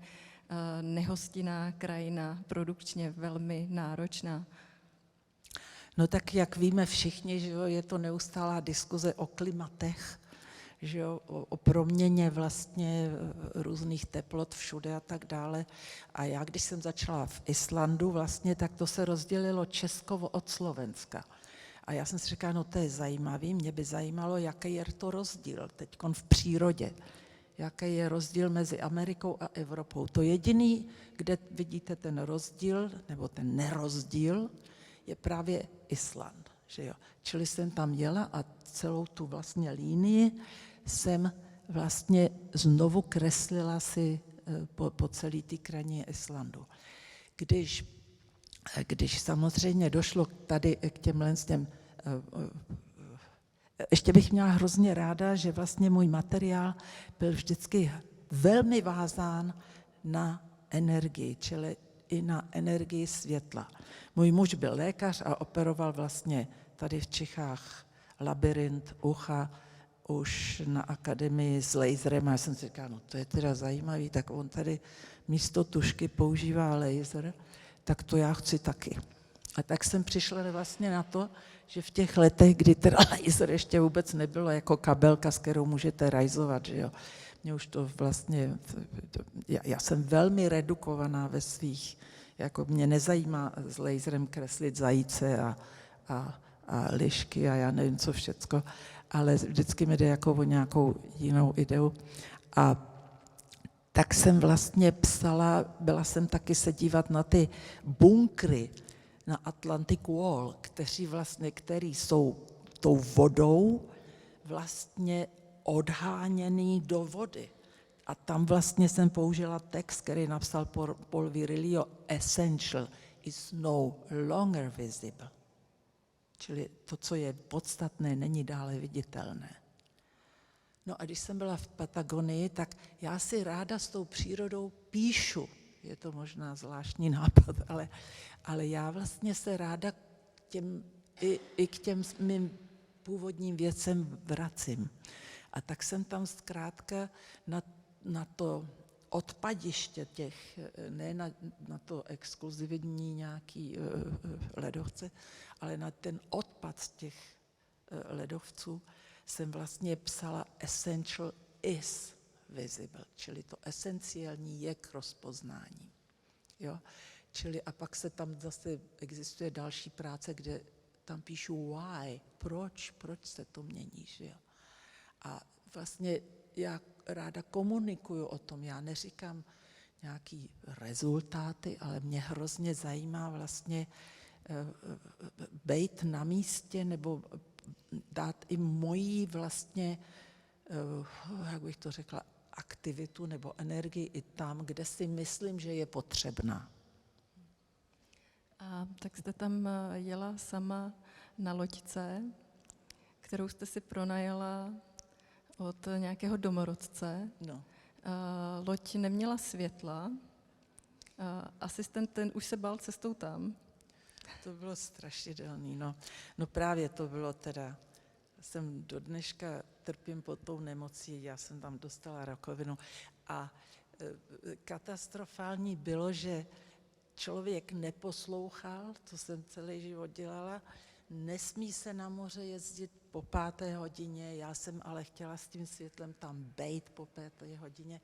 nehostinná krajina, produkčně velmi náročná. No tak jak víme všichni, že jo, je to neustálá diskuze o klimatech, že jo, o proměně vlastně různých teplot všude a tak dále. A já, když jsem začala v Islandu vlastně, tak to se rozdělilo Česko od Slovenska. A já jsem si říkala, no to je zajímavý, mě by zajímalo, jaký je to rozdíl teďkon v přírodě. Jaký je rozdíl mezi Amerikou a Evropou. To jediný, kde vidíte ten rozdíl, nebo ten nerozdíl, je právě Island. Že jo? Čili jsem tam jela a celou tu vlastně línii jsem vlastně znovu kreslila si po celé té krajině Islandu. Když samozřejmě došlo tady k těmhle ještě bych měla hrozně ráda, že vlastně můj materiál byl vždycky velmi vázán na energii, čili i na energii světla. Můj muž byl lékař a operoval vlastně tady v Čechách labyrint ucha už na akademii s laserem. A já jsem si říkala, no to je teda zajímavý, tak on tady místo tušky používá laser, tak to já chci taky. A tak jsem přišla vlastně na to, že v těch letech, kdy teda laser ještě vůbec nebylo jako kabelka, s kterou můžete rajzovat, že jo. Mě už to vlastně, já jsem velmi redukovaná ve svých, jako mě nezajímá s laserem kreslit zajíce a lišky a já nevím co všecko, ale vždycky mi jde jako o nějakou jinou ideu. A tak jsem vlastně psala, byla jsem taky se dívat na ty bunkry na Atlantic Wall, který jsou tou vodou vlastně odháněný do vody. A tam vlastně jsem použila text, který napsal Paul Virilio, essential is no longer visible. Čili to, co je podstatné, není dále viditelné. No a když jsem byla v Patagonii, tak já si ráda s tou přírodou píšu. Je to možná zvláštní nápad, ale já vlastně se ráda i k těm mým původním věcem vracím. A tak jsem tam zkrátka na to odpadiště těch, ne na to exkluzivní nějaký ledovce, ale na ten odpad z těch ledovců jsem vlastně psala essential is visible, čili to esenciální je k rozpoznání. Jo? Čili a pak se tam zase existuje další práce, kde tam píšu why, proč se to mění, že jo. A vlastně já ráda komunikuju o tom, já neříkám nějaký rezultáty, ale mě hrozně zajímá vlastně bejt na místě nebo dát i moji vlastně, jak bych to řekla, aktivitu nebo energii i tam, kde si myslím, že je potřebná. A tak jste tam jela sama na loďce, kterou jste si pronajala od nějakého domorodce. No. Loď neměla světla. Asistent ten už se bál cestou tam. To bylo strašidelný, no. No právě to bylo teda, jsem do dneška trpím pod tou nemocí, já jsem tam dostala rakovinu a katastrofální bylo, že člověk neposlouchal, to jsem celý život dělala, nesmí se na moře jezdit po 5. hodině, já jsem ale chtěla s tím světlem tam bejt po 5. hodině,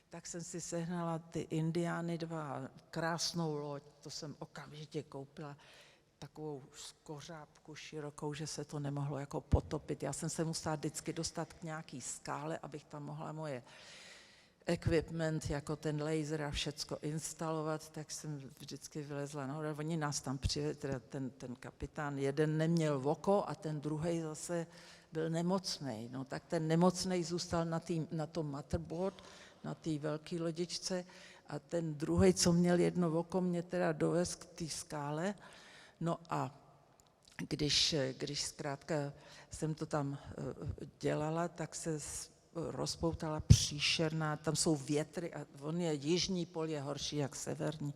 tak jsem si sehnala ty Indiány 2, krásnou loď, to jsem okamžitě koupila, takovou skořápku širokou, že se to nemohlo jako potopit. Já jsem se musela vždycky dostat k nějaký skále, abych tam mohla moje equipment, jako ten laser a všecko instalovat, tak jsem vždycky vylezla nahoru. Oni nás tam přivedli, teda ten kapitán, jeden neměl oko a ten druhý zase byl nemocnej. No tak ten nemocnej zůstal na tom motherboard, na té velké lodičce a ten druhý, co měl jedno oko, mě teda dovez k té skále. No a když zkrátka jsem to tam dělala, tak se rozpoutala příšerná, tam jsou větry a on je jižní pol je horší jak severní.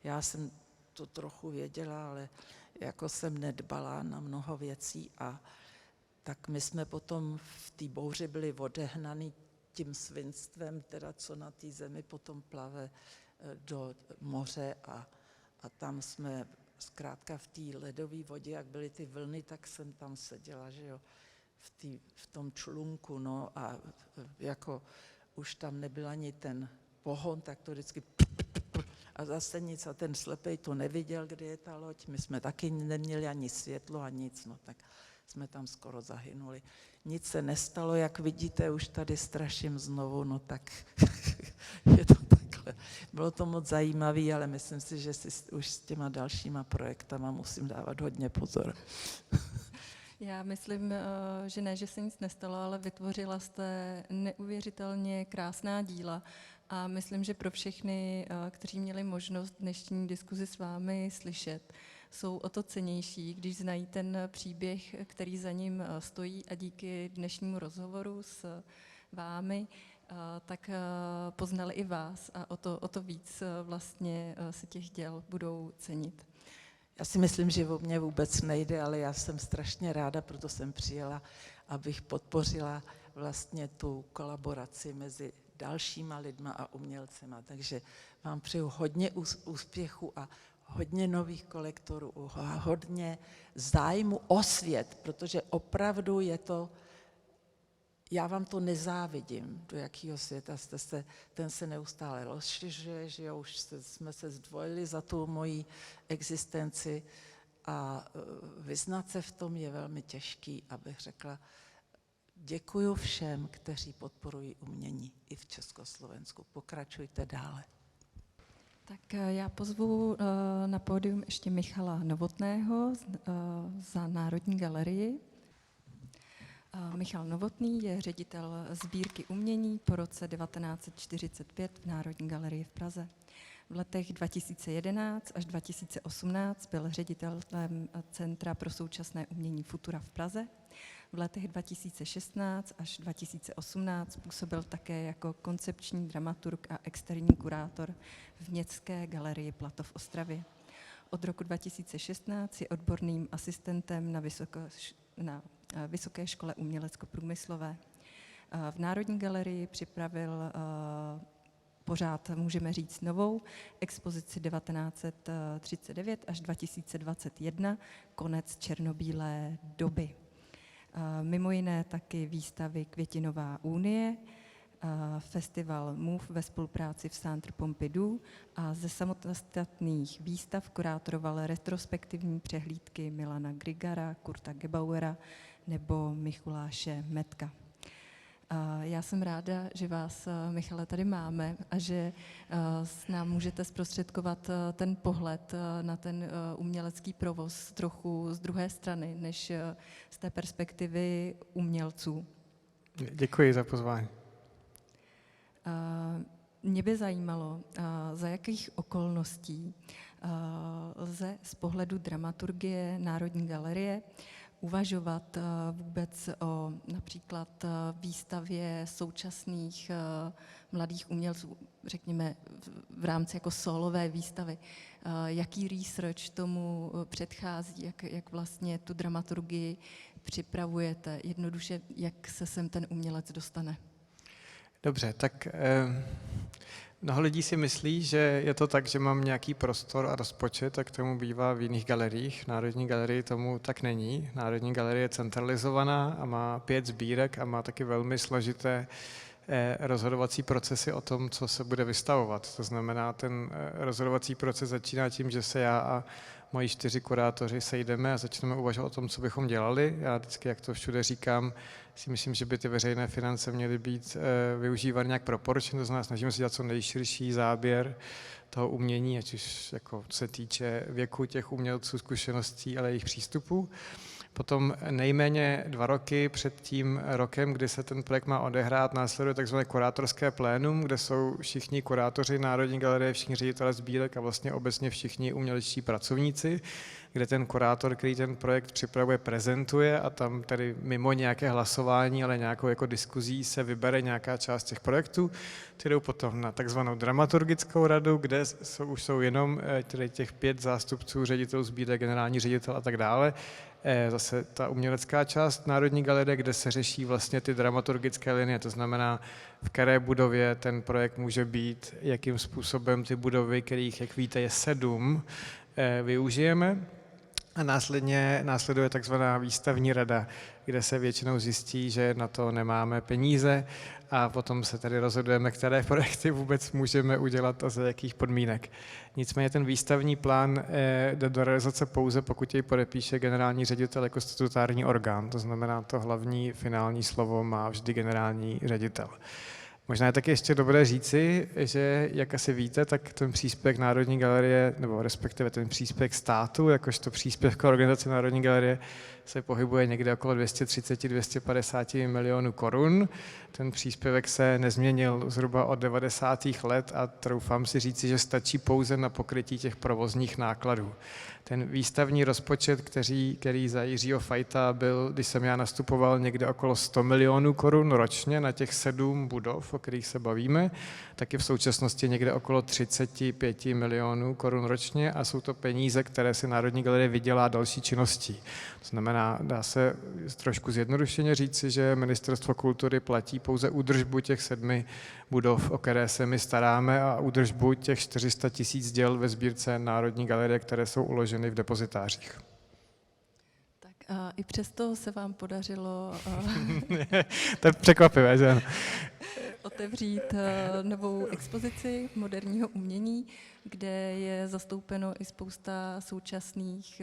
Já jsem to trochu věděla, ale jako jsem nedbala na mnoho věcí a tak my jsme potom v té bouři byli odehnaný tím svinstvem, teda co na té zemi potom plave do moře a tam jsme zkrátka v té ledové vodě, jak byly ty vlny, tak jsem tam seděla, že jo, v tom člunku, no a jako už tam nebyl ani ten pohon, tak to vždycky a zase nic a ten slepej to neviděl, kde je ta loď, my jsme taky neměli ani světlo a nic, no tak jsme tam skoro zahynuli. Nic se nestalo, jak vidíte, už tady straším znovu, no tak je to takhle. Bylo to moc zajímavé, ale myslím si, že si už s těma dalšíma projektama musím dávat hodně pozor. Já myslím, že ne, že se nic nestalo, ale vytvořila jste neuvěřitelně krásná díla a myslím, že pro všechny, kteří měli možnost dnešní diskuzi s vámi slyšet, jsou o to cennější, když znají ten příběh, který za ním stojí a díky dnešnímu rozhovoru s vámi, tak poznali i vás a o to víc vlastně si těch děl budou cenit. Já si myslím, že o mě vůbec nejde, ale já jsem strašně ráda, proto jsem přijela, abych podpořila vlastně tu kolaboraci mezi dalšíma lidma a umělcema. Takže vám přeju hodně úspěchu a hodně nových kolektorů a hodně zájmu o svět, protože opravdu je to, já vám to nezávidím, do jakého světa jste se, ten se neustále rozšiřuje, že jo, už jsme se zdvojili za tu moji existenci a vyznat se v tom je velmi těžký, abych řekla, děkuju všem, kteří podporují umění i v Československu. Pokračujte dále. Tak já pozvu na pódium ještě Michala Novotného za Národní galerii. Michal Novotný je ředitel sbírky umění po roce 1945 v Národní galerii v Praze. V letech 2011 až 2018 byl ředitelem Centra pro současné umění Futura v Praze. V letech 2016 až 2018 působil také jako koncepční dramaturg a externí kurátor v Městské galerii Plato v Ostravě. Od roku 2016 je odborným asistentem na Vysoké škole umělecko-průmyslové. V Národní galerii připravil pořád, můžeme říct, novou expozici 1939 až 2021, konec černobílé doby. Mimo jiné taky výstavy Květinová unie, festival MOVE ve spolupráci v Centre Pompidou a ze samostatných výstav kurátoroval retrospektivní přehlídky Milana Grigara, Kurta Gebauera nebo Michuláše Metka. Já jsem ráda, že vás, Michale, tady máme a že s nám můžete zprostředkovat ten pohled na ten umělecký provoz trochu z druhé strany, než z té perspektivy umělců. Děkuji za pozvání. Mě by zajímalo, za jakých okolností lze z pohledu dramaturgie Národní galerie uvažovat vůbec o například výstavě současných mladých umělců, řekněme v rámci jako solové výstavy. Jaký research tomu předchází, jak vlastně tu dramaturgii připravujete? Jednoduše, jak se sem ten umělec dostane? Dobře, tak mnoho lidí si myslí, že je to tak, že mám nějaký prostor a rozpočet, tak tomu bývá v jiných galeriích. V Národní galerii tomu tak není. Národní galerie je centralizovaná a má 5 sbírek a má taky velmi složité rozhodovací procesy o tom, co se bude vystavovat. To znamená, ten rozhodovací proces začíná tím, že se já a moji 4 kurátoři sejdeme a začneme uvažovat o tom, co bychom dělali. Já vždycky, jak to všude říkám, si myslím, že by ty veřejné finance měly být využívány nějak proporčně, to znamená, snažíme se dělat co nejširší záběr toho umění, ať už jako se týče věku těch umělců, zkušeností, ale jejich přístupů. Potom nejméně 2 roky před tím rokem, kdy se ten projekt má odehrát, následuje tzv. Kurátorské plénum, kde jsou všichni kurátoři Národní galerie, všichni ředitelé sbírek a vlastně obecně všichni umělečtí pracovníci, kde ten kurátor, který ten projekt připravuje, prezentuje a tam tedy mimo nějaké hlasování, ale nějakou jako diskuzí se vybere nějaká část těch projektů. Ty jdou potom na takzvanou dramaturgickou radu, kde už jsou jenom tedy těch 5 zástupců, ředitelů sbírek, generální ředitel a tak dále. Zase ta umělecká část Národní galerie, kde se řeší vlastně ty dramaturgické linie, to znamená, v které budově ten projekt může být, jakým způsobem ty budovy, kterých, jak víte, je 7, využijeme. A následuje takzvaná výstavní rada, kde se většinou zjistí, že na to nemáme peníze a potom se tady rozhodujeme, které projekty vůbec můžeme udělat a za jakých podmínek. Nicméně ten výstavní plán jde do realizace pouze, pokud jej podepíše generální ředitel jako statutární orgán. To znamená, to hlavní finální slovo má vždy generální ředitel. Možná je taky ještě dobré říci, že jak asi víte, tak ten příspěvek Národní galerie, nebo respektive ten příspěvek státu, jakožto příspěvek organizace Národní galerie, se pohybuje někde okolo 230–250 milionů korun. Ten příspěvek se nezměnil zhruba od 90. let a troufám si říci, že stačí pouze na pokrytí těch provozních nákladů. Ten výstavní rozpočet, který za Jiřího Fajta byl, když jsem já nastupoval, někde okolo 100 milionů korun ročně na těch 7 budov, budov, o kterých se bavíme, tak je v současnosti někde okolo 35 milionů korun ročně a jsou to peníze, které si Národní galerie vydělá další činností. To znamená, dá se trošku zjednodušeně říci, že Ministerstvo kultury platí pouze údržbu těch 7 budov, o které se my staráme, a údržbu těch 400 000 děl ve sbírce Národní galerie, které jsou uloženy v depozitářích. Tak a i přesto se vám podařilo To je překvapivé, že ano. otevřít novou expozici moderního umění, kde je zastoupeno i spousta současných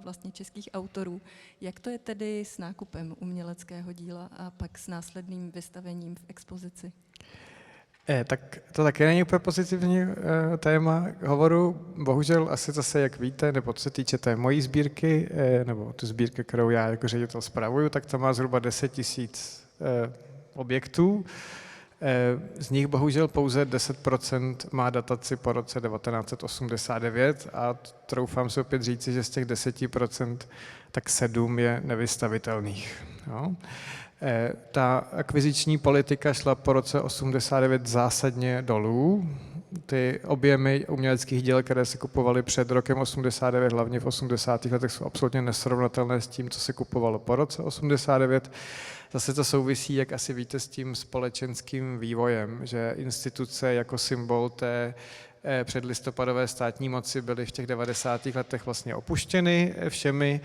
vlastně českých autorů. Jak to je tedy s nákupem uměleckého díla a pak s následným vystavením v expozici? Tak to také není úplně pozitivní téma hovoru. Bohužel asi zase, jak víte, nebo co se týče té mojí sbírky, nebo tu sbírku, kterou já jako ředitel spravuju, tak to má zhruba 10 000 objektů. Z nich bohužel pouze 10% má dataci po roce 1989 a troufám si opět říci, že z těch 10% tak 7 je nevystavitelných. Jo? Ta akviziční politika šla po roce 89 zásadně dolů. Ty objemy uměleckých děl, které se kupovaly před rokem 89, hlavně v 80. letech, jsou absolutně nesrovnatelné s tím, co se kupovalo po roce 89. Zase to souvisí, jak asi víte, s tím společenským vývojem, že instituce jako symbol té předlistopadové státní moci byly v těch 90. letech vlastně opuštěny všemi,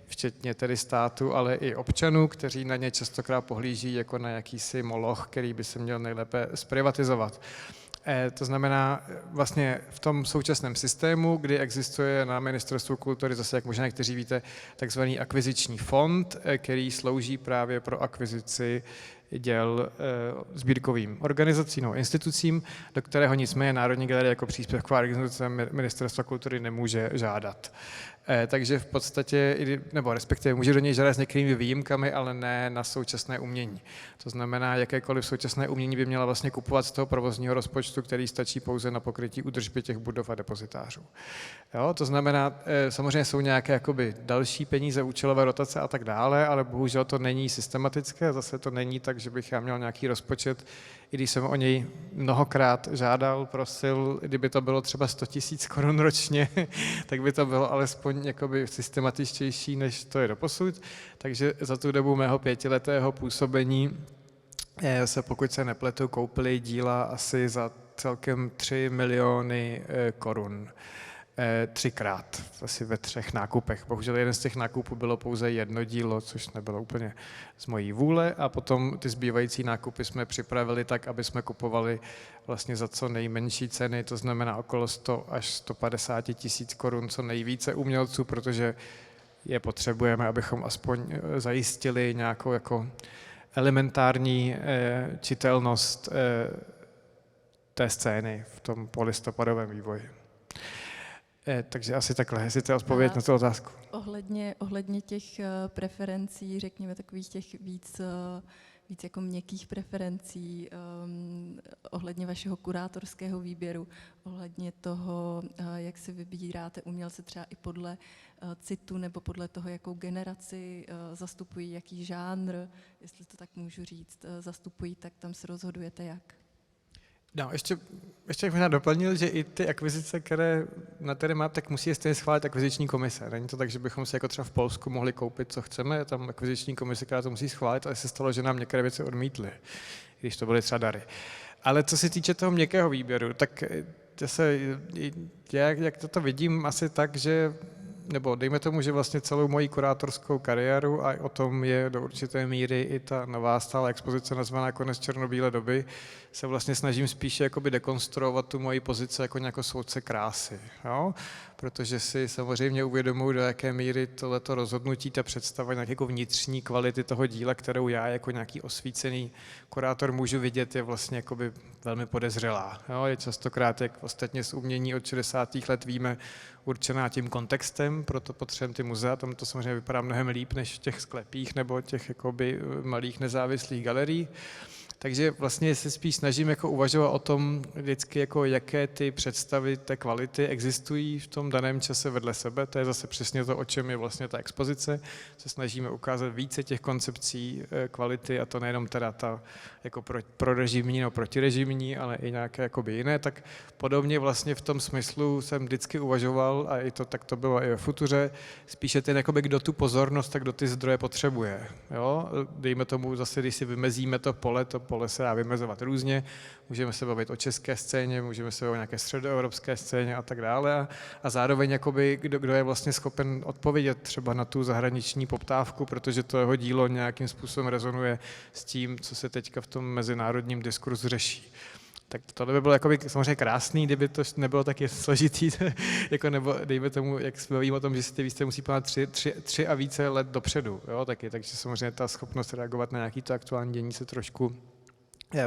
včetně tedy státu, ale i občanů, kteří na ně častokrát pohlíží jako na jakýsi moloch, který by se měl nejlépe zprivatizovat. To znamená, vlastně v tom současném systému, kdy existuje na Ministerstvu kultury, zase jak možná někteří víte, takzvaný akviziční fond, který slouží právě pro akvizici děl sbírkovým organizacím nebo institucím, do kterého nicméně Národní galerie jako příspěvková organizace Ministerstva kultury nemůže žádat. Takže v podstatě, nebo respektive může do něj žádat s některými výjimkami, ale ne na současné umění. To znamená, jakékoliv současné umění by měla vlastně kupovat z toho provozního rozpočtu, který stačí pouze na pokrytí údržby těch budov a depozitářů. Jo, to znamená, samozřejmě jsou nějaké jakoby další peníze, účelové rotace a tak dále, ale bohužel to není systematické, zase to není tak, že bych já měl nějaký rozpočet, i když jsem o něj mnohokrát žádal, prosil, kdyby to bylo třeba 100 000 korun ročně, tak by to bylo alespoň jakoby systematičtější, než to je doposud. Takže za tu dobu mého 5letého působení se, pokud se nepletu, koupily díla asi za celkem 3 miliony korun. 3krát, asi ve 3 nákupech. Bohužel jeden z těch nákupů bylo pouze jedno dílo, což nebylo úplně z mojí vůle, a potom ty zbývající nákupy jsme připravili tak, aby jsme kupovali vlastně za co nejmenší ceny, to znamená okolo 100 až 150 tisíc korun, co nejvíce umělců, protože je potřebujeme, abychom aspoň zajistili nějakou jako elementární čitelnost té scény v tom polistopadovém vývoji. Takže asi takhle, jestli to je odpověď na tu otázku. Ohledně těch preferencí, řekněme takových těch víc jako měkkých preferencí, ohledně vašeho kurátorského výběru, ohledně toho, jak si vybíráte umělce třeba i podle citu nebo podle toho, jakou generaci zastupují, jaký žánr, jestli to tak můžu říct, zastupují, tak tam se rozhodujete jak? No, ještě bych možná doplnil, že i ty akvizice, na které má, tak musí je stejně schválit akviziční komise. Není to tak, že bychom si jako třeba v Polsku mohli koupit, co chceme, je tam akviziční komise, která to musí schválit, ale se stalo, že nám některé věci odmítly, když to byly třeba dary. Ale co se týče toho měkkého výběru, tak jak to vidím asi tak, že nebo dejme tomu, že vlastně celou moji kurátorskou kariéru, a o tom je do určité míry i ta nová stála expozice nazvaná Konec černobílé doby, se vlastně snažím spíše jakoby dekonstruovat tu moji pozici jako nějakou soudce krásy. Jo? Protože si samozřejmě uvědomuji, do jaké míry tohleto rozhodnutí, ta představa nějaké jako vnitřní kvality toho díla, kterou já jako nějaký osvícený kurátor můžu vidět, je vlastně jakoby velmi podezřelá. Jo? Je častokrát, jak ostatně z umění od 60. let víme, určená tím kontextem, proto potřebujeme ty muzea, tam to samozřejmě vypadá mnohem líp než v těch sklepích nebo těch jakoby malých nezávislých galerií. Takže vlastně se spíš snažím jako uvažovat o tom vždycky, jako jaké ty představy té kvality existují v tom daném čase vedle sebe. To je zase přesně to, o čem je vlastně ta expozice. Se snažíme ukázat více těch koncepcí kvality, a to nejenom teda ta jako prorežimní nebo protirežimní, ale i nějaké jakoby jiné. Tak podobně vlastně v tom smyslu jsem vždycky uvažoval, a i to tak to bylo i ve Futuře, spíše ten, jakoby, kdo tu pozornost, tak kdo ty zdroje potřebuje. Jo? Dejme tomu zase, když si vymezíme to pole se dá vymezovat různě, můžeme se bavit o české scéně, můžeme se bavit o nějaké středoevropské scéně a tak dále, a zároveň jakoby, kdo je vlastně schopen odpovědět třeba na tu zahraniční poptávku, protože to jeho dílo nějakým způsobem rezonuje s tím, co se teďka v tom mezinárodním diskurzu řeší. Tak tohle by bylo jakoby samozřejmě krásný, kdyby to nebylo taky složitý, jako nebo dejme tomu, jak se bavím o tom, že si ty výstavy musí plánovat 3 a více let dopředu, jo, taky, takže samozřejmě ta schopnost reagovat na nějaký to aktuální dění se trošku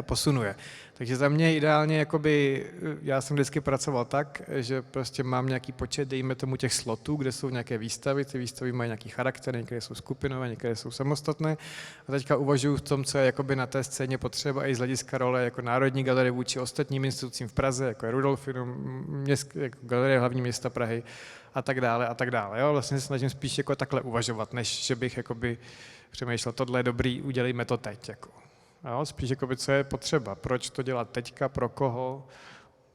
posunuje. Takže za mě ideálně, jakoby, já jsem vždycky pracoval tak, že prostě mám nějaký počet, dejme tomu těch slotů, kde jsou nějaké výstavy, ty výstavy mají nějaký charakter, některé jsou skupinové, některé jsou samostatné, a teďka uvažuji v tom, co je jakoby na té scéně potřeba i z hlediska role jako Národní galerie vůči ostatním institucím v Praze, jako je Rudolfinum, jako Galerie hlavní města Prahy a tak dále a tak dále. Jo? Vlastně se snažím spíš jako takhle uvažovat, než že bych jakoby přemýšlel, tohle je dobrý, udělejme to teď. Jako. Jo, spíš jakoby, co je potřeba, proč to dělat teďka, pro koho,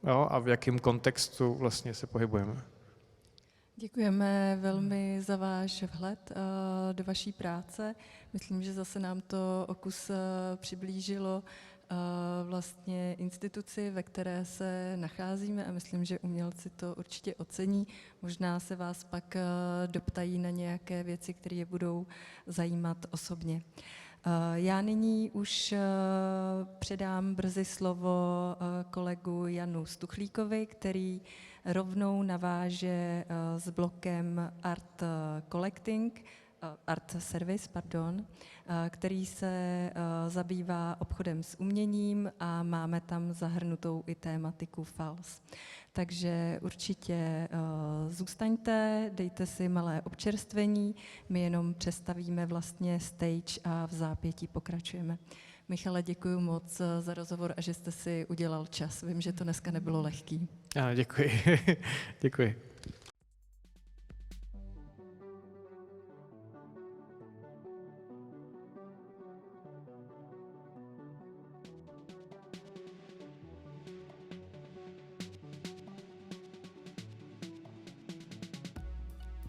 jo, a v jakém kontextu vlastně se pohybujeme. Děkujeme velmi za váš vhled do vaší práce. Myslím, že zase nám to o kus přiblížilo vlastně instituci, ve které se nacházíme, a myslím, že umělci to určitě ocení. Možná se vás pak doptají na nějaké věci, které je budou zajímat osobně. Já nyní už předám brzy slovo kolegu Janu Stuchlíkovi, který rovnou naváže s blokem Art Service, který se zabývá obchodem s uměním, a máme tam zahrnutou i tématiku FALS. Takže určitě zůstaňte, dejte si malé občerstvení, my jenom přestavíme vlastně stage a v zápětí pokračujeme. Michale, děkuji moc za rozhovor a že jste si udělal čas. Vím, že to dneska nebylo lehký. Ano, děkuji. Děkuji.